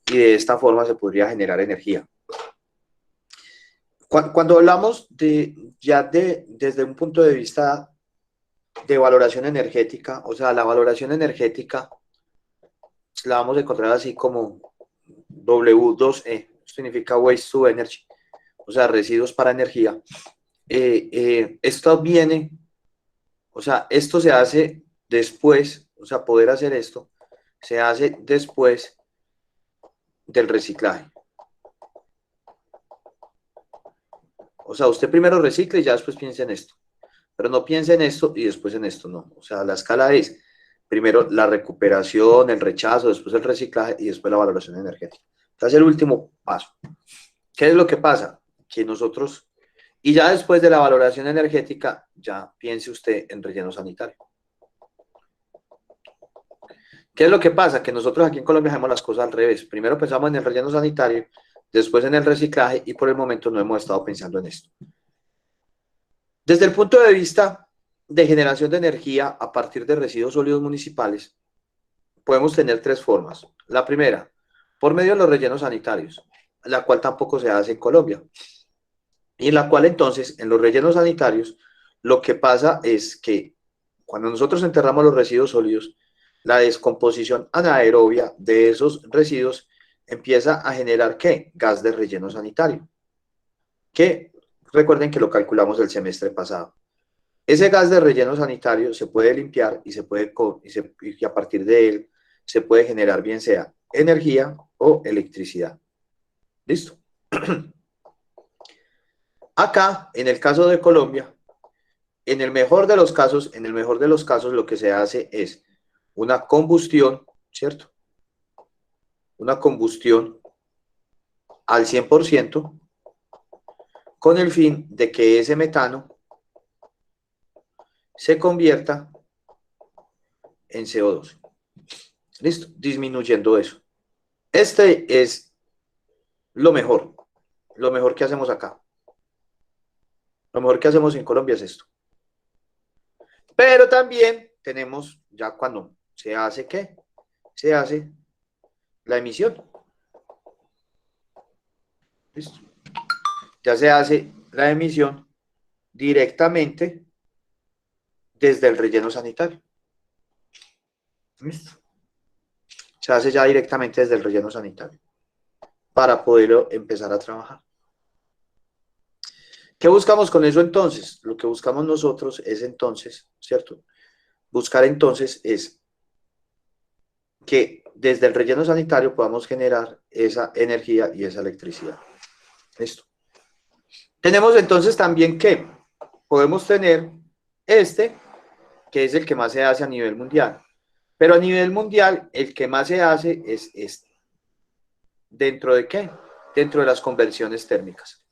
[SPEAKER 1] y de esta forma se podría generar energía. Cuando hablamos desde un punto de vista de valoración energética, o sea, la valoración energética la vamos a encontrar así como W2E, significa Waste to Energy, o sea, residuos para energía. Esto viene, o sea, esto se hace después, o sea, poder hacer esto se hace después del reciclaje. O sea, usted primero recicle y ya después piensa en esto. Pero no piense en esto y después en esto, no. O sea, la escala es primero la recuperación, el rechazo, después el reciclaje y después la valoración energética. Este es el último paso. ¿Qué es lo que pasa? Que nosotros, y ya después de la valoración energética, ya piense usted en relleno sanitario. ¿Qué es lo que pasa? Que nosotros aquí en Colombia hacemos las cosas al revés. Primero pensamos en el relleno sanitario, después en el reciclaje y por el momento no hemos estado pensando en esto. Desde el punto de vista de generación de energía a partir de residuos sólidos municipales, podemos tener tres formas. La primera, por medio de los rellenos sanitarios, la cual tampoco se hace en Colombia. Y en la cual entonces, en los rellenos sanitarios, lo que pasa es que cuando nosotros enterramos los residuos sólidos, la descomposición anaerobia de esos residuos empieza a generar, ¿qué? Gas de relleno sanitario. Que recuerden que lo calculamos el semestre pasado. Ese gas de relleno sanitario se puede limpiar y y a partir de él se puede generar bien sea energía o electricidad. ¿Listo? Acá, en el caso de Colombia, en el mejor de los casos, lo que se hace es una combustión, ¿cierto? Una combustión al 100% con el fin de que ese metano se convierta en CO2. ¿Listo? Disminuyendo eso. Este es lo mejor que hacemos acá. Lo mejor que hacemos en Colombia es esto. Pero también tenemos, ya cuando se hace, ¿qué? Se hace la emisión. ¿Listo? Ya se hace la emisión directamente desde el relleno sanitario. ¿Listo? Se hace ya directamente desde el relleno sanitario para poderlo empezar a trabajar. ¿Qué buscamos con eso entonces? Lo que buscamos nosotros es entonces, ¿cierto? Buscar entonces es que desde el relleno sanitario podamos generar esa energía y esa electricidad. ¿Listo? Tenemos entonces también que podemos tener este, que es el que más se hace a nivel mundial. Pero a nivel mundial, el que más se hace es este. ¿Dentro de qué? Dentro de las conversiones térmicas.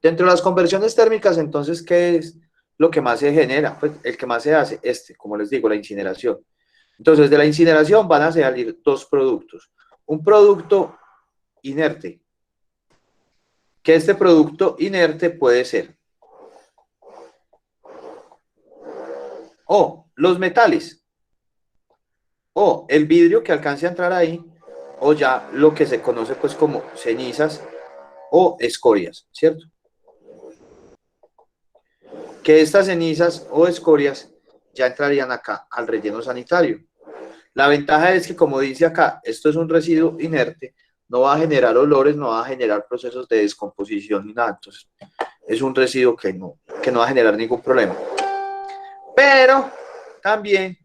[SPEAKER 1] Dentro de las conversiones térmicas, entonces, ¿qué es lo que más se genera? Pues el que más se hace, como les digo, la incineración. Entonces, de la incineración van a salir dos productos. Un producto inerte, que este producto inerte puede ser o los metales, o el vidrio que alcance a entrar ahí, o ya lo que se conoce pues como cenizas o escorias, ¿cierto? Que estas cenizas o escorias ya entrarían acá al relleno sanitario. La ventaja es que, como dice acá, esto es un residuo inerte, no va a generar olores, no va a generar procesos de descomposición ni nada. Entonces, es un residuo que no va a generar ningún problema. Pero también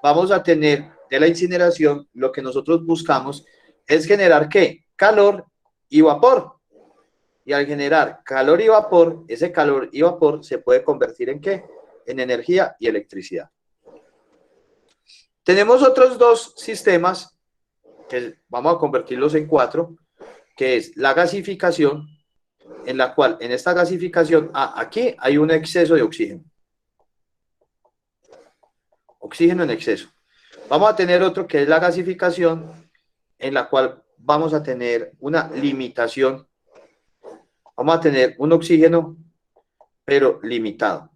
[SPEAKER 1] vamos a tener de la incineración, lo que nosotros buscamos es generar ¿qué? Calor y vapor. Y al generar calor y vapor, ese calor y vapor se puede convertir en ¿qué? En energía y electricidad. Tenemos otros dos sistemas que vamos a convertirlos en 4, que es la gasificación, en la cual en esta gasificación, aquí hay un exceso de oxígeno. Oxígeno en exceso. Vamos a tener otro que es la gasificación, en la cual vamos a tener una limitación. Vamos a tener un oxígeno, pero limitado.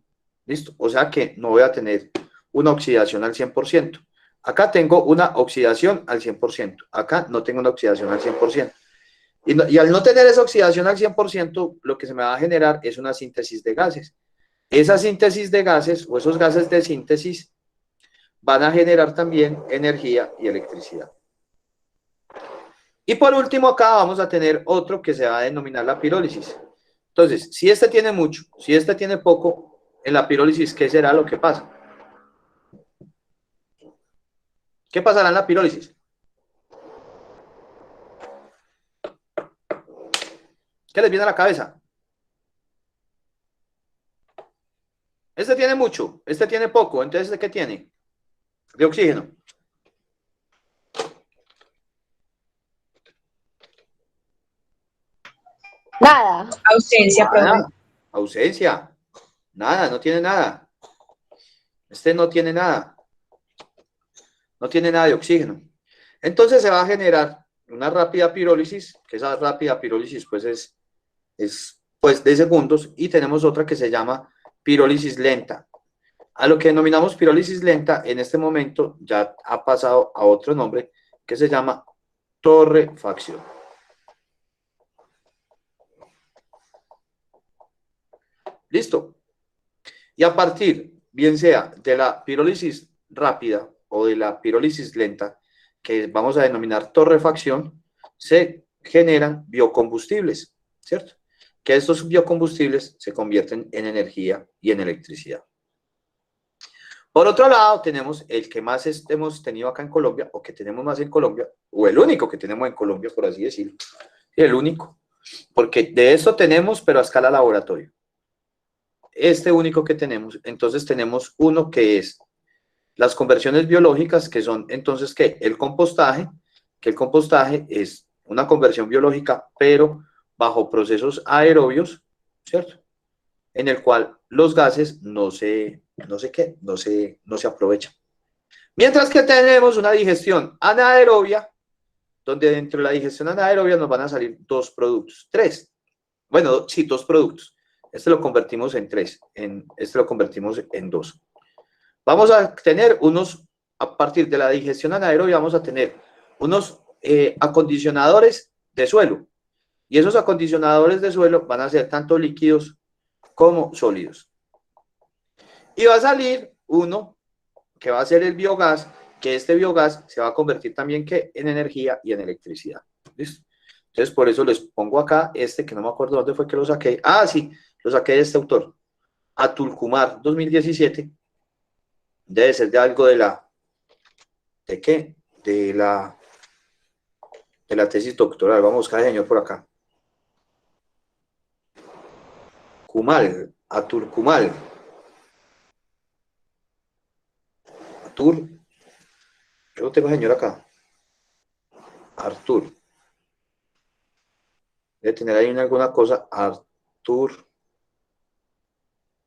[SPEAKER 1] ¿Listo? O sea que no voy a tener una oxidación al 100%. Acá tengo una oxidación al 100%. Acá no tengo una oxidación al 100%. Y al no tener esa oxidación al 100%, lo que se me va a generar es una síntesis de gases. Esa síntesis de gases o esos gases de síntesis van a generar también energía y electricidad. Y por último acá vamos a tener otro que se va a denominar la pirólisis. Entonces, si este tiene mucho, si este tiene poco, en la pirólisis, ¿qué será lo que pasa? ¿Qué pasará en la pirólisis? ¿Qué les viene a la cabeza? Este tiene mucho, este tiene poco, entonces ¿qué tiene? De oxígeno.
[SPEAKER 7] Nada.
[SPEAKER 18] Ausencia, profe.
[SPEAKER 1] Ausencia. Nada, no tiene nada. Este no tiene nada. No tiene nada de oxígeno. Entonces se va a generar una rápida pirólisis, que esa rápida pirólisis pues es pues de segundos, y tenemos otra que se llama pirólisis lenta. A lo que denominamos pirólisis lenta, en este momento ya ha pasado a otro nombre que se llama torrefacción. ¿Listo? Y a partir, bien sea de la pirólisis rápida o de la pirólisis lenta, que vamos a denominar torrefacción, se generan biocombustibles, ¿cierto? Que estos biocombustibles se convierten en energía y en electricidad. Por otro lado, tenemos el que más hemos tenido acá en Colombia, o que tenemos más en Colombia, o el único que tenemos en Colombia, por así decirlo. El único. Porque de esto tenemos, pero a escala laboratorio. Este único que tenemos. Entonces tenemos uno que es las conversiones biológicas, que son entonces ¿qué? El compostaje, que el compostaje es una conversión biológica, pero bajo procesos aerobios, ¿cierto? En el cual los gases no se aprovechan. Mientras que tenemos una digestión anaerobia, donde dentro de la digestión anaerobia nos van a salir dos productos, dos productos. Este lo convertimos en 3, este lo convertimos en 2. Vamos a tener a partir de la digestión anaerobia, vamos a tener unos acondicionadores de suelo. Y esos acondicionadores de suelo van a ser tanto líquidos como sólidos. Y va a salir uno que va a ser el biogás, que este biogás se va a convertir también en energía y en electricidad. ¿Listo? Entonces, por eso les pongo acá que no me acuerdo dónde fue que lo saqué. Ah, sí, lo saqué de este autor. Atulcumar, 2017. Debe ser de algo de la... ¿De qué? De la tesis doctoral. Vamos a buscar al señor por acá. Aturcumal. Artur. Yo lo tengo, señor, acá. Artur. Debe tener ahí alguna cosa. Artur.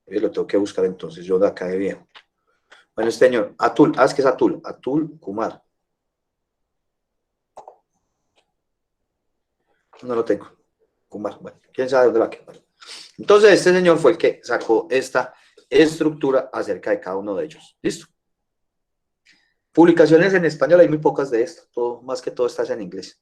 [SPEAKER 1] Lo tengo que buscar entonces, yo de acá de viejo. Bueno, este señor, Atul, es que es Atul Kumar. No lo tengo. Kumar, bueno, quién sabe dónde va a quedar. Entonces, este señor fue el que sacó esta estructura acerca de cada uno de ellos. ¿Listo? Publicaciones en español hay muy pocas de esto, todo, más que todo está en inglés,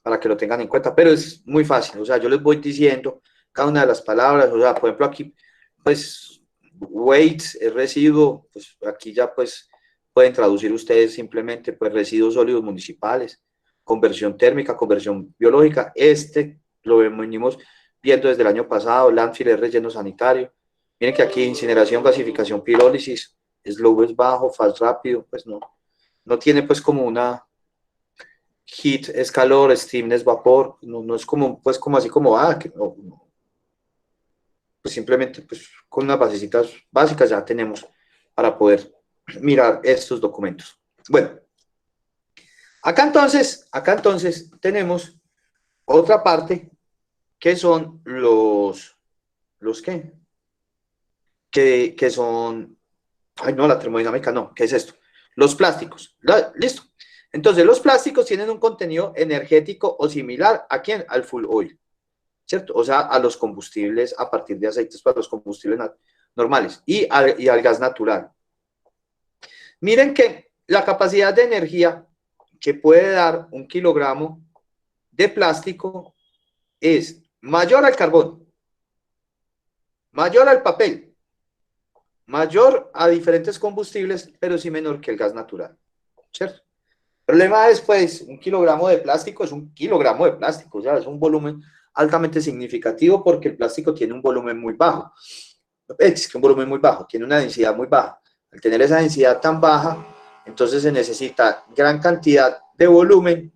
[SPEAKER 1] para que lo tengan en cuenta, pero es muy fácil, o sea, yo les voy diciendo cada una de las palabras, o sea, por ejemplo aquí, pues, weight es residuo, pues aquí ya pues pueden traducir ustedes simplemente pues residuos sólidos municipales, conversión térmica, conversión biológica, lo venimos viendo desde el año pasado, landfill es relleno sanitario, miren que aquí incineración, gasificación, pirólisis, slow es bajo, fast rápido, pues no tiene pues como una heat es calor, steam es vapor, no es como pues como así como que no. Pues simplemente pues con unas basecitas básicas ya tenemos para poder mirar estos documentos. Bueno, acá entonces tenemos otra parte que son los ¿qué? Que son, ay no, la termodinámica no, ¿qué es esto? Los plásticos, listo. Entonces los plásticos tienen un contenido energético o similar ¿a quién? Al fuel oil, ¿cierto? O sea, a los combustibles a partir de aceites para los combustibles normales y al gas natural. Miren que la capacidad de energía que puede dar 1 kilogramo de plástico es mayor al carbón, mayor al papel, mayor a diferentes combustibles, pero sí menor que el gas natural, ¿cierto? El problema es, pues, 1 kilogramo de plástico es 1 kilogramo de plástico, o sea, es un volumen altamente significativo porque el plástico tiene un volumen muy bajo. Es que un volumen muy bajo, tiene una densidad muy baja. Al tener esa densidad tan baja, entonces se necesita gran cantidad de volumen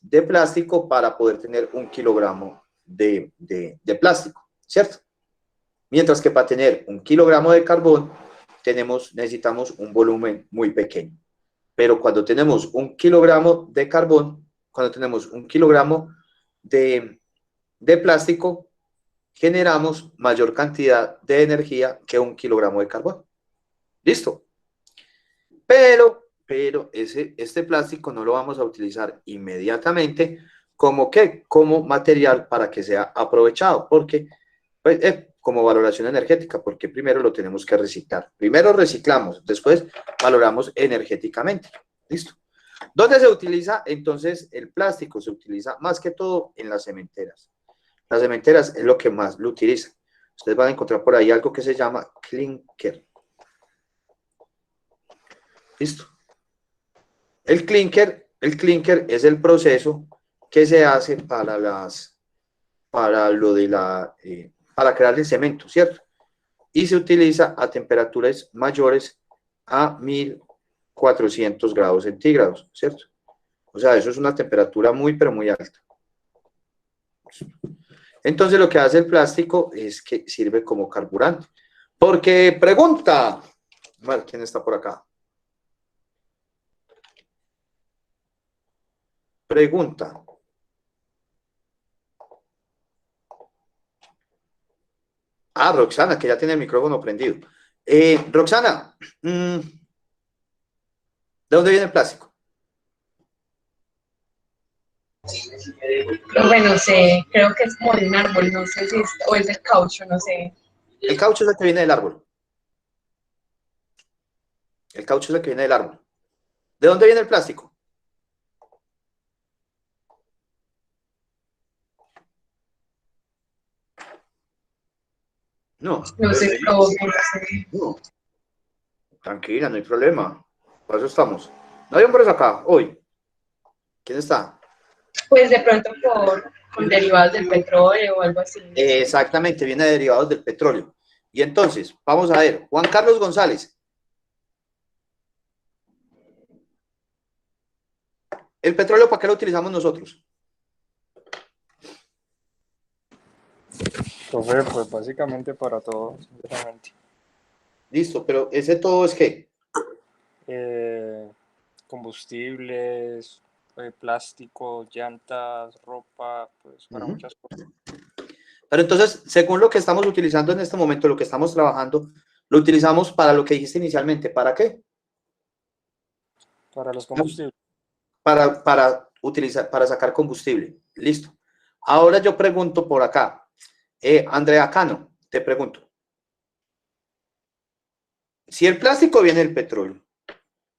[SPEAKER 1] de plástico para poder tener 1 kilogramo de plástico, ¿cierto? Mientras que para tener 1 kilogramo de carbón, necesitamos un volumen muy pequeño. Pero cuando tenemos 1 kilogramo de carbón, cuando tenemos 1 kilogramo de plástico, generamos mayor cantidad de energía que 1 kilogramo de carbón. ¿Listo? Pero este plástico no lo vamos a utilizar inmediatamente como ¿qué? Como material para que sea aprovechado, porque pues, como valoración energética, porque primero lo tenemos que reciclar. Primero reciclamos, después valoramos energéticamente. ¿Listo? ¿Dónde se utiliza entonces el plástico? Se utiliza más que todo en las cementeras. Las cementeras es lo que más lo utilizan. Ustedes van a encontrar por ahí algo que se llama clinker. ¿Listo? El clinker es el proceso que se hace para crear el cemento, ¿cierto? Y se utiliza a temperaturas mayores a 1400 grados centígrados, ¿cierto? O sea, eso es una temperatura muy, pero muy alta. Entonces, lo que hace el plástico es que sirve como carburante. Porque pregunta, bueno, ¿quién está por acá? Pregunta. Roxana, que ya tiene el micrófono prendido. Roxana, ¿de dónde viene el plástico?
[SPEAKER 18] Bueno, sé, creo que es como de un árbol, no sé si es, o es del caucho, no sé.
[SPEAKER 1] El caucho es el que viene del árbol. El caucho es el que viene del árbol. ¿De dónde viene el plástico? No.
[SPEAKER 18] No sé, no sé.
[SPEAKER 1] No. Tranquila, no hay problema. Por eso estamos. No hay hombres acá, hoy. ¿Quién está?
[SPEAKER 18] Pues de pronto con derivados del petróleo o algo así.
[SPEAKER 1] Exactamente, viene de derivados del petróleo. Y entonces, vamos a ver, Juan Carlos González. ¿El petróleo para qué lo utilizamos nosotros?
[SPEAKER 3] Profe, pues básicamente para todo, sinceramente.
[SPEAKER 1] Listo, pero ese todo es ¿qué?
[SPEAKER 3] Combustibles, plástico, llantas, ropa, pues para muchas cosas.
[SPEAKER 1] Pero entonces, según lo que estamos utilizando en este momento, lo que estamos trabajando, lo utilizamos para lo que dijiste inicialmente. ¿Para qué?
[SPEAKER 3] Para los combustibles.
[SPEAKER 1] Para utilizar, para sacar combustible. Listo. Ahora yo pregunto por acá. Andrea Cano, te pregunto. Si el plástico viene del petróleo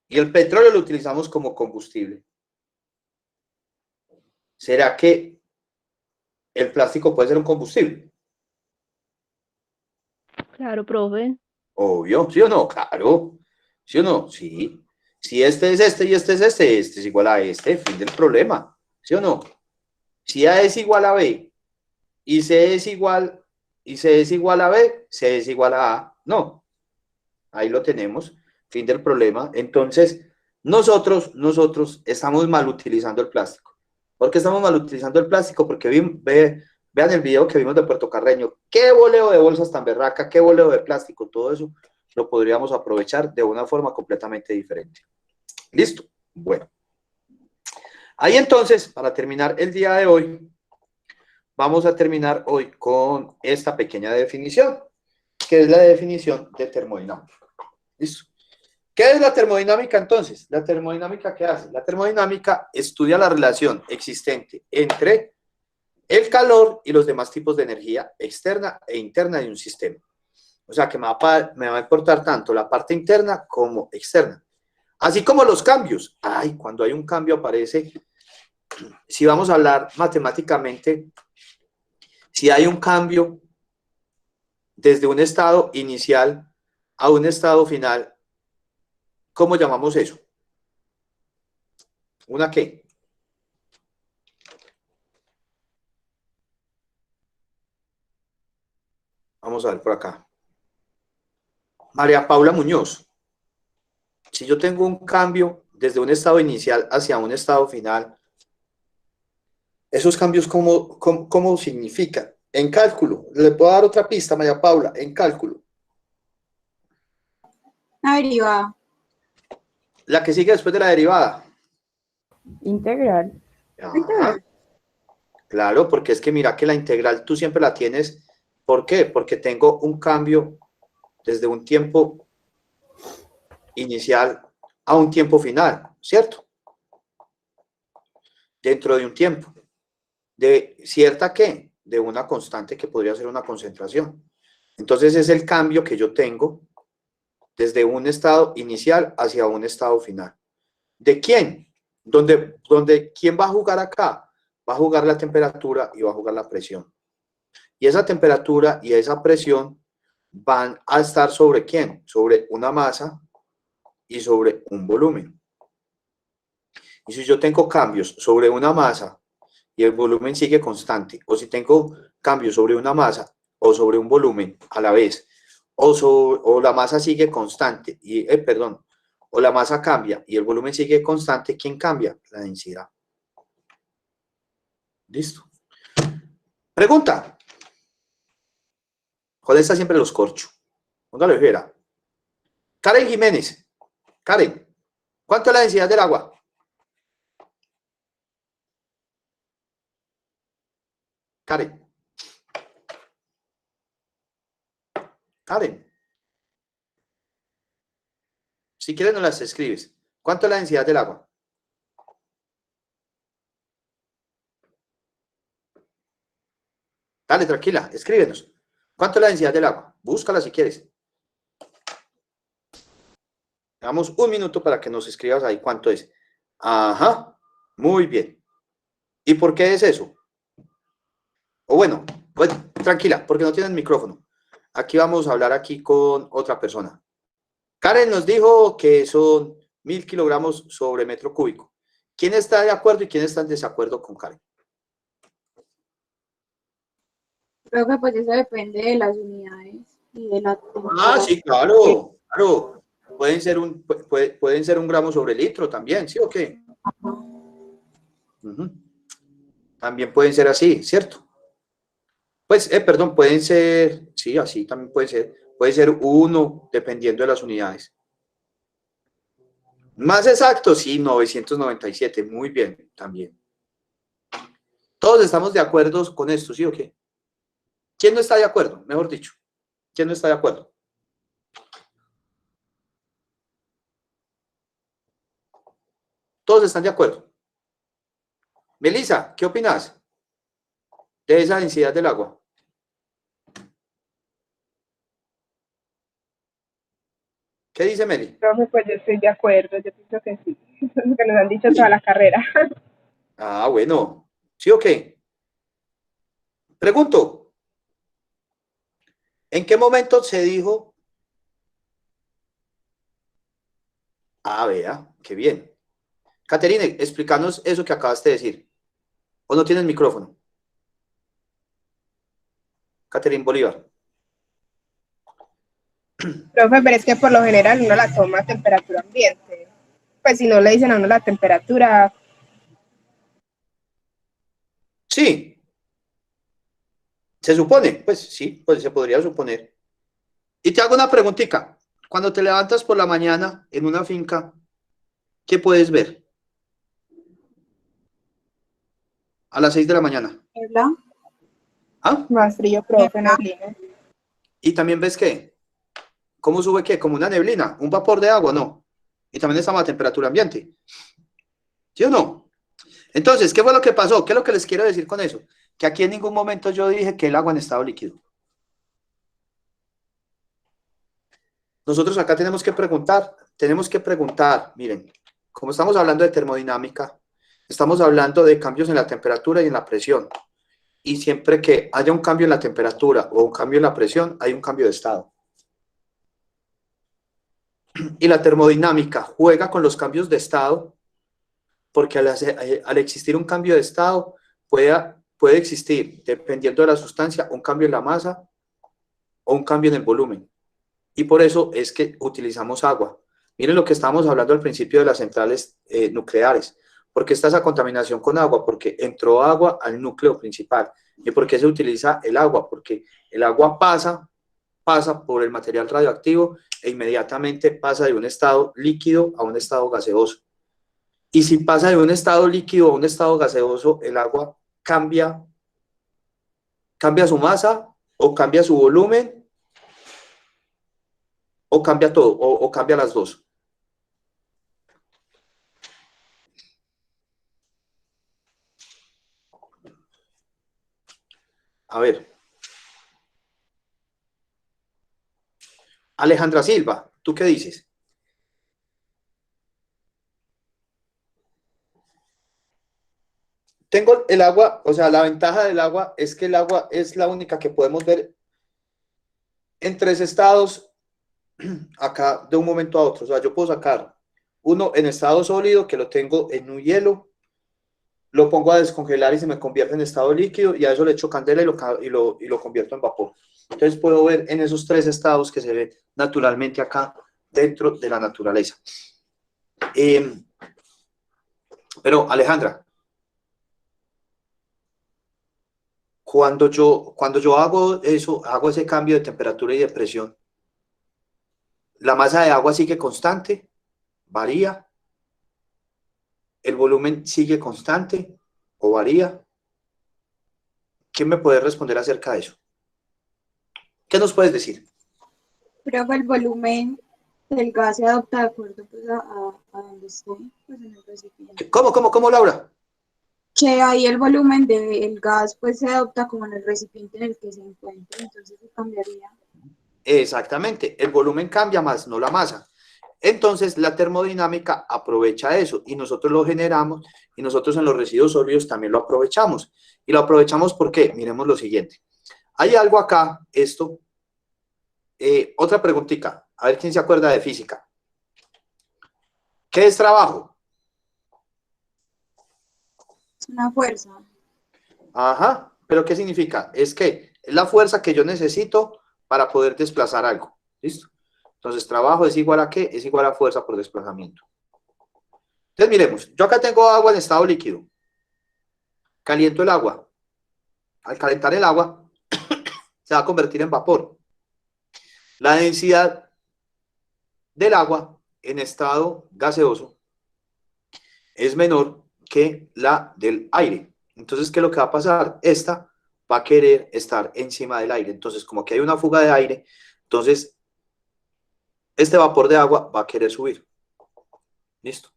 [SPEAKER 1] y el petróleo lo utilizamos como combustible, ¿será que el plástico puede ser un combustible?
[SPEAKER 4] Claro, profe.
[SPEAKER 1] Obvio, ¿sí o no? Claro. ¿Sí o no? Sí. Si este es este y este es igual a este, fin del problema. ¿Sí o no? Si A es igual a B y C es igual a B, C es igual a A. No. Ahí lo tenemos. Fin del problema. Entonces, nosotros estamos mal utilizando el plástico. ¿Por qué estamos mal utilizando el plástico? Porque vean el video que vimos de Puerto Carreño. Qué boleo de bolsas tan berraca, qué boleo de plástico, todo eso lo podríamos aprovechar de una forma completamente diferente. ¿Listo? Bueno. Ahí entonces, para terminar el día de hoy, vamos a terminar hoy con esta pequeña definición, que es la definición de termodinámica. ¿Listo? ¿Qué es la termodinámica entonces? ¿La termodinámica qué hace? La termodinámica estudia la relación existente entre el calor y los demás tipos de energía externa e interna de un sistema. O sea que me va a importar tanto la parte interna como externa. Así como los cambios. Ay, cuando hay un cambio aparece, si vamos a hablar matemáticamente, si hay un cambio desde un estado inicial a un estado final, ¿cómo llamamos eso? ¿Una qué? Vamos a ver por acá. María Paula Muñoz. Si yo tengo un cambio desde un estado inicial hacia un estado final, ¿esos cambios cómo significan? En cálculo. ¿Le puedo dar otra pista, María Paula? En cálculo.
[SPEAKER 2] Una derivada.
[SPEAKER 1] La que sigue después de la derivada.
[SPEAKER 19] Integral.
[SPEAKER 1] Ajá. Claro, porque es que mira que la integral tú siempre la tienes. ¿Por qué? Porque tengo un cambio desde un tiempo inicial a un tiempo final, ¿cierto? Dentro de un tiempo. ¿De cierta qué? De una constante que podría ser una concentración. Entonces es el cambio que yo tengo desde un estado inicial hacia un estado final. ¿De quién? ¿Quién va a jugar acá? Va a jugar la temperatura y va a jugar la presión. Y esa temperatura y esa presión van a estar ¿sobre quién? Sobre una masa y sobre un volumen. Y si yo tengo cambios sobre una masa y el volumen sigue constante, o si tengo cambios sobre una masa o sobre un volumen a la vez, o la masa sigue constante, o la masa cambia y el volumen sigue constante, ¿quién cambia? La densidad. ¿Listo? Pregunta. Con esta siempre los corcho. Póngale ojera. Karen Jiménez. Karen, ¿cuánto es la densidad del agua? Karen. Karen. Si quieres, no las escribes. ¿Cuánto es la densidad del agua? Dale, tranquila, escríbenos. ¿Cuánto es la densidad del agua? Búscala si quieres. Damos un minuto para que nos escribas ahí cuánto es. Ajá, muy bien. ¿Y por qué es eso? O bueno, tranquila, porque no tienes micrófono. Aquí vamos a hablar aquí con otra persona. Karen nos dijo que son 1000 kilogramos sobre metro cúbico. ¿Quién está de acuerdo y quién está en desacuerdo con Karen?
[SPEAKER 2] Creo que pues eso depende de las unidades y de la temperatura.
[SPEAKER 1] Ah, sí, claro, claro. Pueden ser un gramo sobre litro también, ¿sí o qué? También pueden ser así, ¿cierto? Pues, perdón, pueden ser, sí, así también puede ser 1, dependiendo de las unidades. Más exacto, sí, 997, muy bien, también. Todos estamos de acuerdo con esto, ¿sí o qué? ¿Quién no está de acuerdo? Mejor dicho, ¿quién no está de acuerdo? Todos están de acuerdo. Melissa, ¿qué opinas de esa densidad del agua? ¿Qué dice Meli?
[SPEAKER 5] Profe, pues yo estoy de acuerdo, yo pienso que sí. Eso es lo que nos han dicho toda la carrera.
[SPEAKER 1] Ah, bueno. ¿Sí o qué? Pregunto. ¿En qué momento se dijo? Ah, vea, qué bien. Caterine, explícanos eso que acabaste de decir. ¿O no tienes micrófono? Caterine Bolívar.
[SPEAKER 5] Profe, pero es que por lo general uno la toma a temperatura ambiente. Pues si no le dicen a uno la temperatura.
[SPEAKER 1] Sí. Se supone, pues sí, pues se podría suponer. Y te hago una preguntita. Cuando te levantas por la mañana en una finca, ¿qué puedes ver? A las 6 de la mañana.
[SPEAKER 2] ¿Verdad?
[SPEAKER 1] ¿Ah?
[SPEAKER 5] Más frío, profe, neblina.
[SPEAKER 1] ¿Y también ves qué? ¿Cómo sube qué? Como una neblina, un vapor de agua, ¿no? Y también estamos a temperatura ambiente. ¿Sí o no? Entonces, ¿qué fue lo que pasó? ¿Qué es lo que les quiero decir con eso? Que aquí en ningún momento yo dije que el agua en estado líquido. Nosotros acá tenemos que preguntar, miren, como estamos hablando de termodinámica, estamos hablando de cambios en la temperatura y en la presión. Y siempre que haya un cambio en la temperatura o un cambio en la presión, hay un cambio de estado. Y la termodinámica juega con los cambios de estado, porque al existir un cambio de estado, puede existir, dependiendo de la sustancia, un cambio en la masa o un cambio en el volumen. Y por eso es que utilizamos agua. Miren lo que estábamos hablando al principio de las centrales nucleares. ¿Por qué está esa contaminación con agua? Porque entró agua al núcleo principal. ¿Y por qué se utiliza el agua? Porque el agua pasa por el material radioactivo e inmediatamente pasa de un estado líquido a un estado gaseoso. Y si pasa de un estado líquido a un estado gaseoso, el agua cambia su masa o cambia su volumen o cambia todo o cambia las dos. A ver. Alejandra Silva, ¿tú qué dices? Tengo el agua, o sea, la ventaja del agua es que el agua es la única que podemos ver en 3 estados acá de un momento a otro. O sea, yo puedo sacar uno en estado sólido, que lo tengo en un hielo, lo pongo a descongelar y se me convierte en estado líquido, y a eso le echo candela y lo convierto en vapor. Entonces puedo ver en esos 3 estados que se ven naturalmente acá dentro de la naturaleza. Pero Alejandra, cuando yo hago eso, hago ese cambio de temperatura y de presión, la masa de agua sigue constante, varía, el volumen sigue constante o varía. ¿Quién me puede responder acerca de eso? ¿Qué nos puedes decir?
[SPEAKER 2] Pero el volumen del gas se adapta de acuerdo pues, a donde esté, pues, en el recipiente.
[SPEAKER 1] ¿Cómo, Laura?
[SPEAKER 2] Que ahí el volumen del gas pues se adapta como en el recipiente en el que se encuentre, entonces se cambiaría.
[SPEAKER 1] Exactamente, el volumen cambia más, no la masa. Entonces la termodinámica aprovecha eso y nosotros lo generamos, y nosotros en los residuos sólidos también lo aprovechamos. Y lo aprovechamos porque, miremos lo siguiente. Hay algo acá, esto, otra preguntita, a ver quién se acuerda de física. ¿Qué es trabajo?
[SPEAKER 2] Es una fuerza.
[SPEAKER 1] Ajá, pero ¿qué significa? Es que es la fuerza que yo necesito para poder desplazar algo. ¿Listo? Entonces, trabajo es igual a ¿qué? Es igual a fuerza por desplazamiento. Entonces, miremos, yo acá tengo agua en estado líquido. Caliento el agua. Al calentar el agua, se va a convertir en vapor. La densidad del agua en estado gaseoso es menor que la del aire. Entonces, ¿qué es lo que va a pasar? Esta va a querer estar encima del aire. Entonces, como que hay una fuga de aire, entonces este vapor de agua va a querer subir. ¿Listo?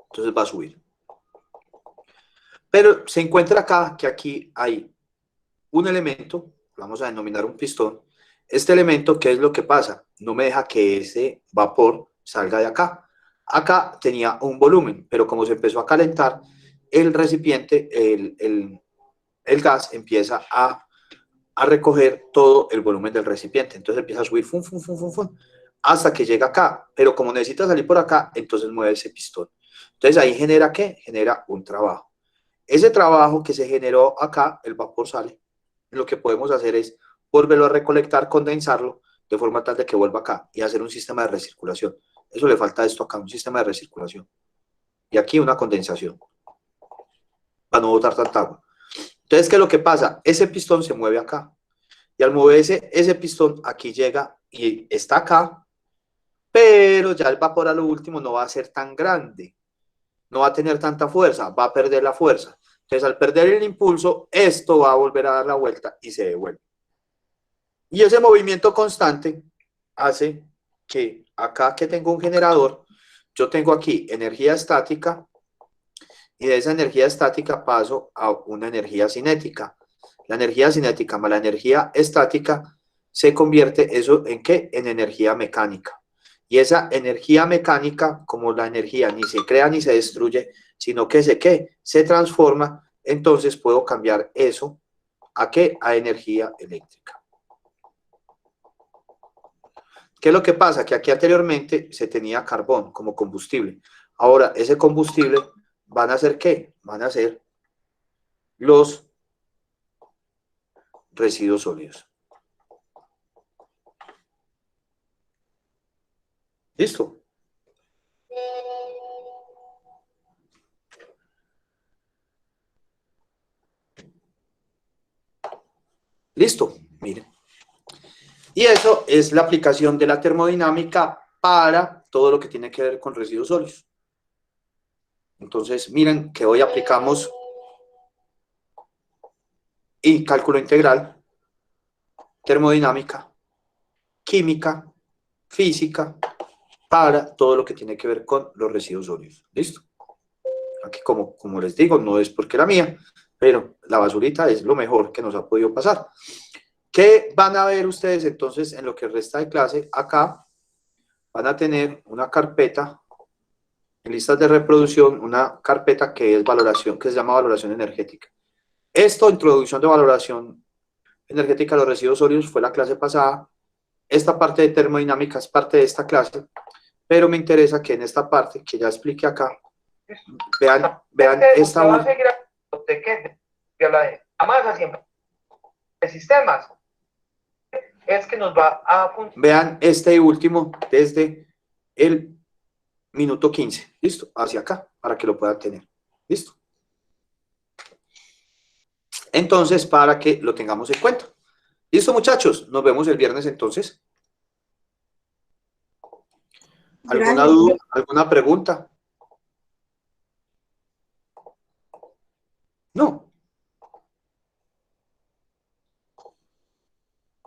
[SPEAKER 1] Entonces va a subir. Pero se encuentra acá que aquí hay un elemento, vamos a denominar un pistón. Este elemento, ¿qué es lo que pasa? No me deja que ese vapor salga de acá. Acá tenía un volumen, pero como se empezó a calentar, el recipiente, el gas empieza a recoger todo el volumen del recipiente. Entonces empieza a subir, fum, fum, fum, fum, fum, hasta que llega acá. Pero como necesita salir por acá, entonces mueve ese pistón. Entonces ahí genera ¿qué? Genera un trabajo. Ese trabajo que se generó acá, el vapor sale. Lo que podemos hacer es volverlo a recolectar, condensarlo, de forma tal de que vuelva acá y hacer un sistema de recirculación. Eso le falta a esto acá, un sistema de recirculación. Y aquí una condensación, para no botar tanta agua. Entonces, ¿qué es lo que pasa? Ese pistón se mueve acá. Y al moverse ese pistón, aquí llega y está acá, pero ya el vapor a lo último no va a ser tan grande. No va a tener tanta fuerza, va a perder la fuerza. Entonces, al perder el impulso, esto va a volver a dar la vuelta y se devuelve. Y ese movimiento constante hace que acá que tengo un generador, yo tengo aquí energía estática y de esa energía estática paso a una energía cinética. La energía cinética más la energía estática se convierte, ¿eso en qué? En energía mecánica. Y esa energía mecánica, como la energía ni se crea ni se destruye, sino que se transforma, entonces puedo cambiar eso ¿a qué? A energía eléctrica. ¿Qué es lo que pasa? Que aquí anteriormente se tenía carbón como combustible. Ahora, ese combustible van a ser ¿qué? Van a ser los residuos sólidos. ¿Listo? Listo, miren. Y eso es la aplicación de la termodinámica para todo lo que tiene que ver con residuos sólidos. Entonces, miren que hoy aplicamos y cálculo integral, termodinámica, química, física, para todo lo que tiene que ver con los residuos sólidos. ¿Listo? Aquí, como les digo, no es porque era mía, pero la basurita es lo mejor que nos ha podido pasar. ¿Qué van a ver ustedes entonces en lo que resta de clase? Acá van a tener una carpeta en listas de reproducción, una carpeta que es valoración, que se llama valoración energética. Esto, introducción de valoración energética de los residuos sólidos, fue la clase pasada. Esta parte de termodinámica es parte de esta clase, pero me interesa que en esta parte, que ya expliqué acá, vean esta
[SPEAKER 17] va a seguir de qué, de la masa siempre de sistemas, es que nos va a funcionar.
[SPEAKER 1] Vean este último desde el minuto 15, ¿listo? Hacia acá, para que lo puedan tener, ¿listo? Entonces, para que lo tengamos en cuenta. ¿Listo, muchachos? Nos vemos el viernes entonces. ¿Alguna duda? ¿Alguna pregunta? No.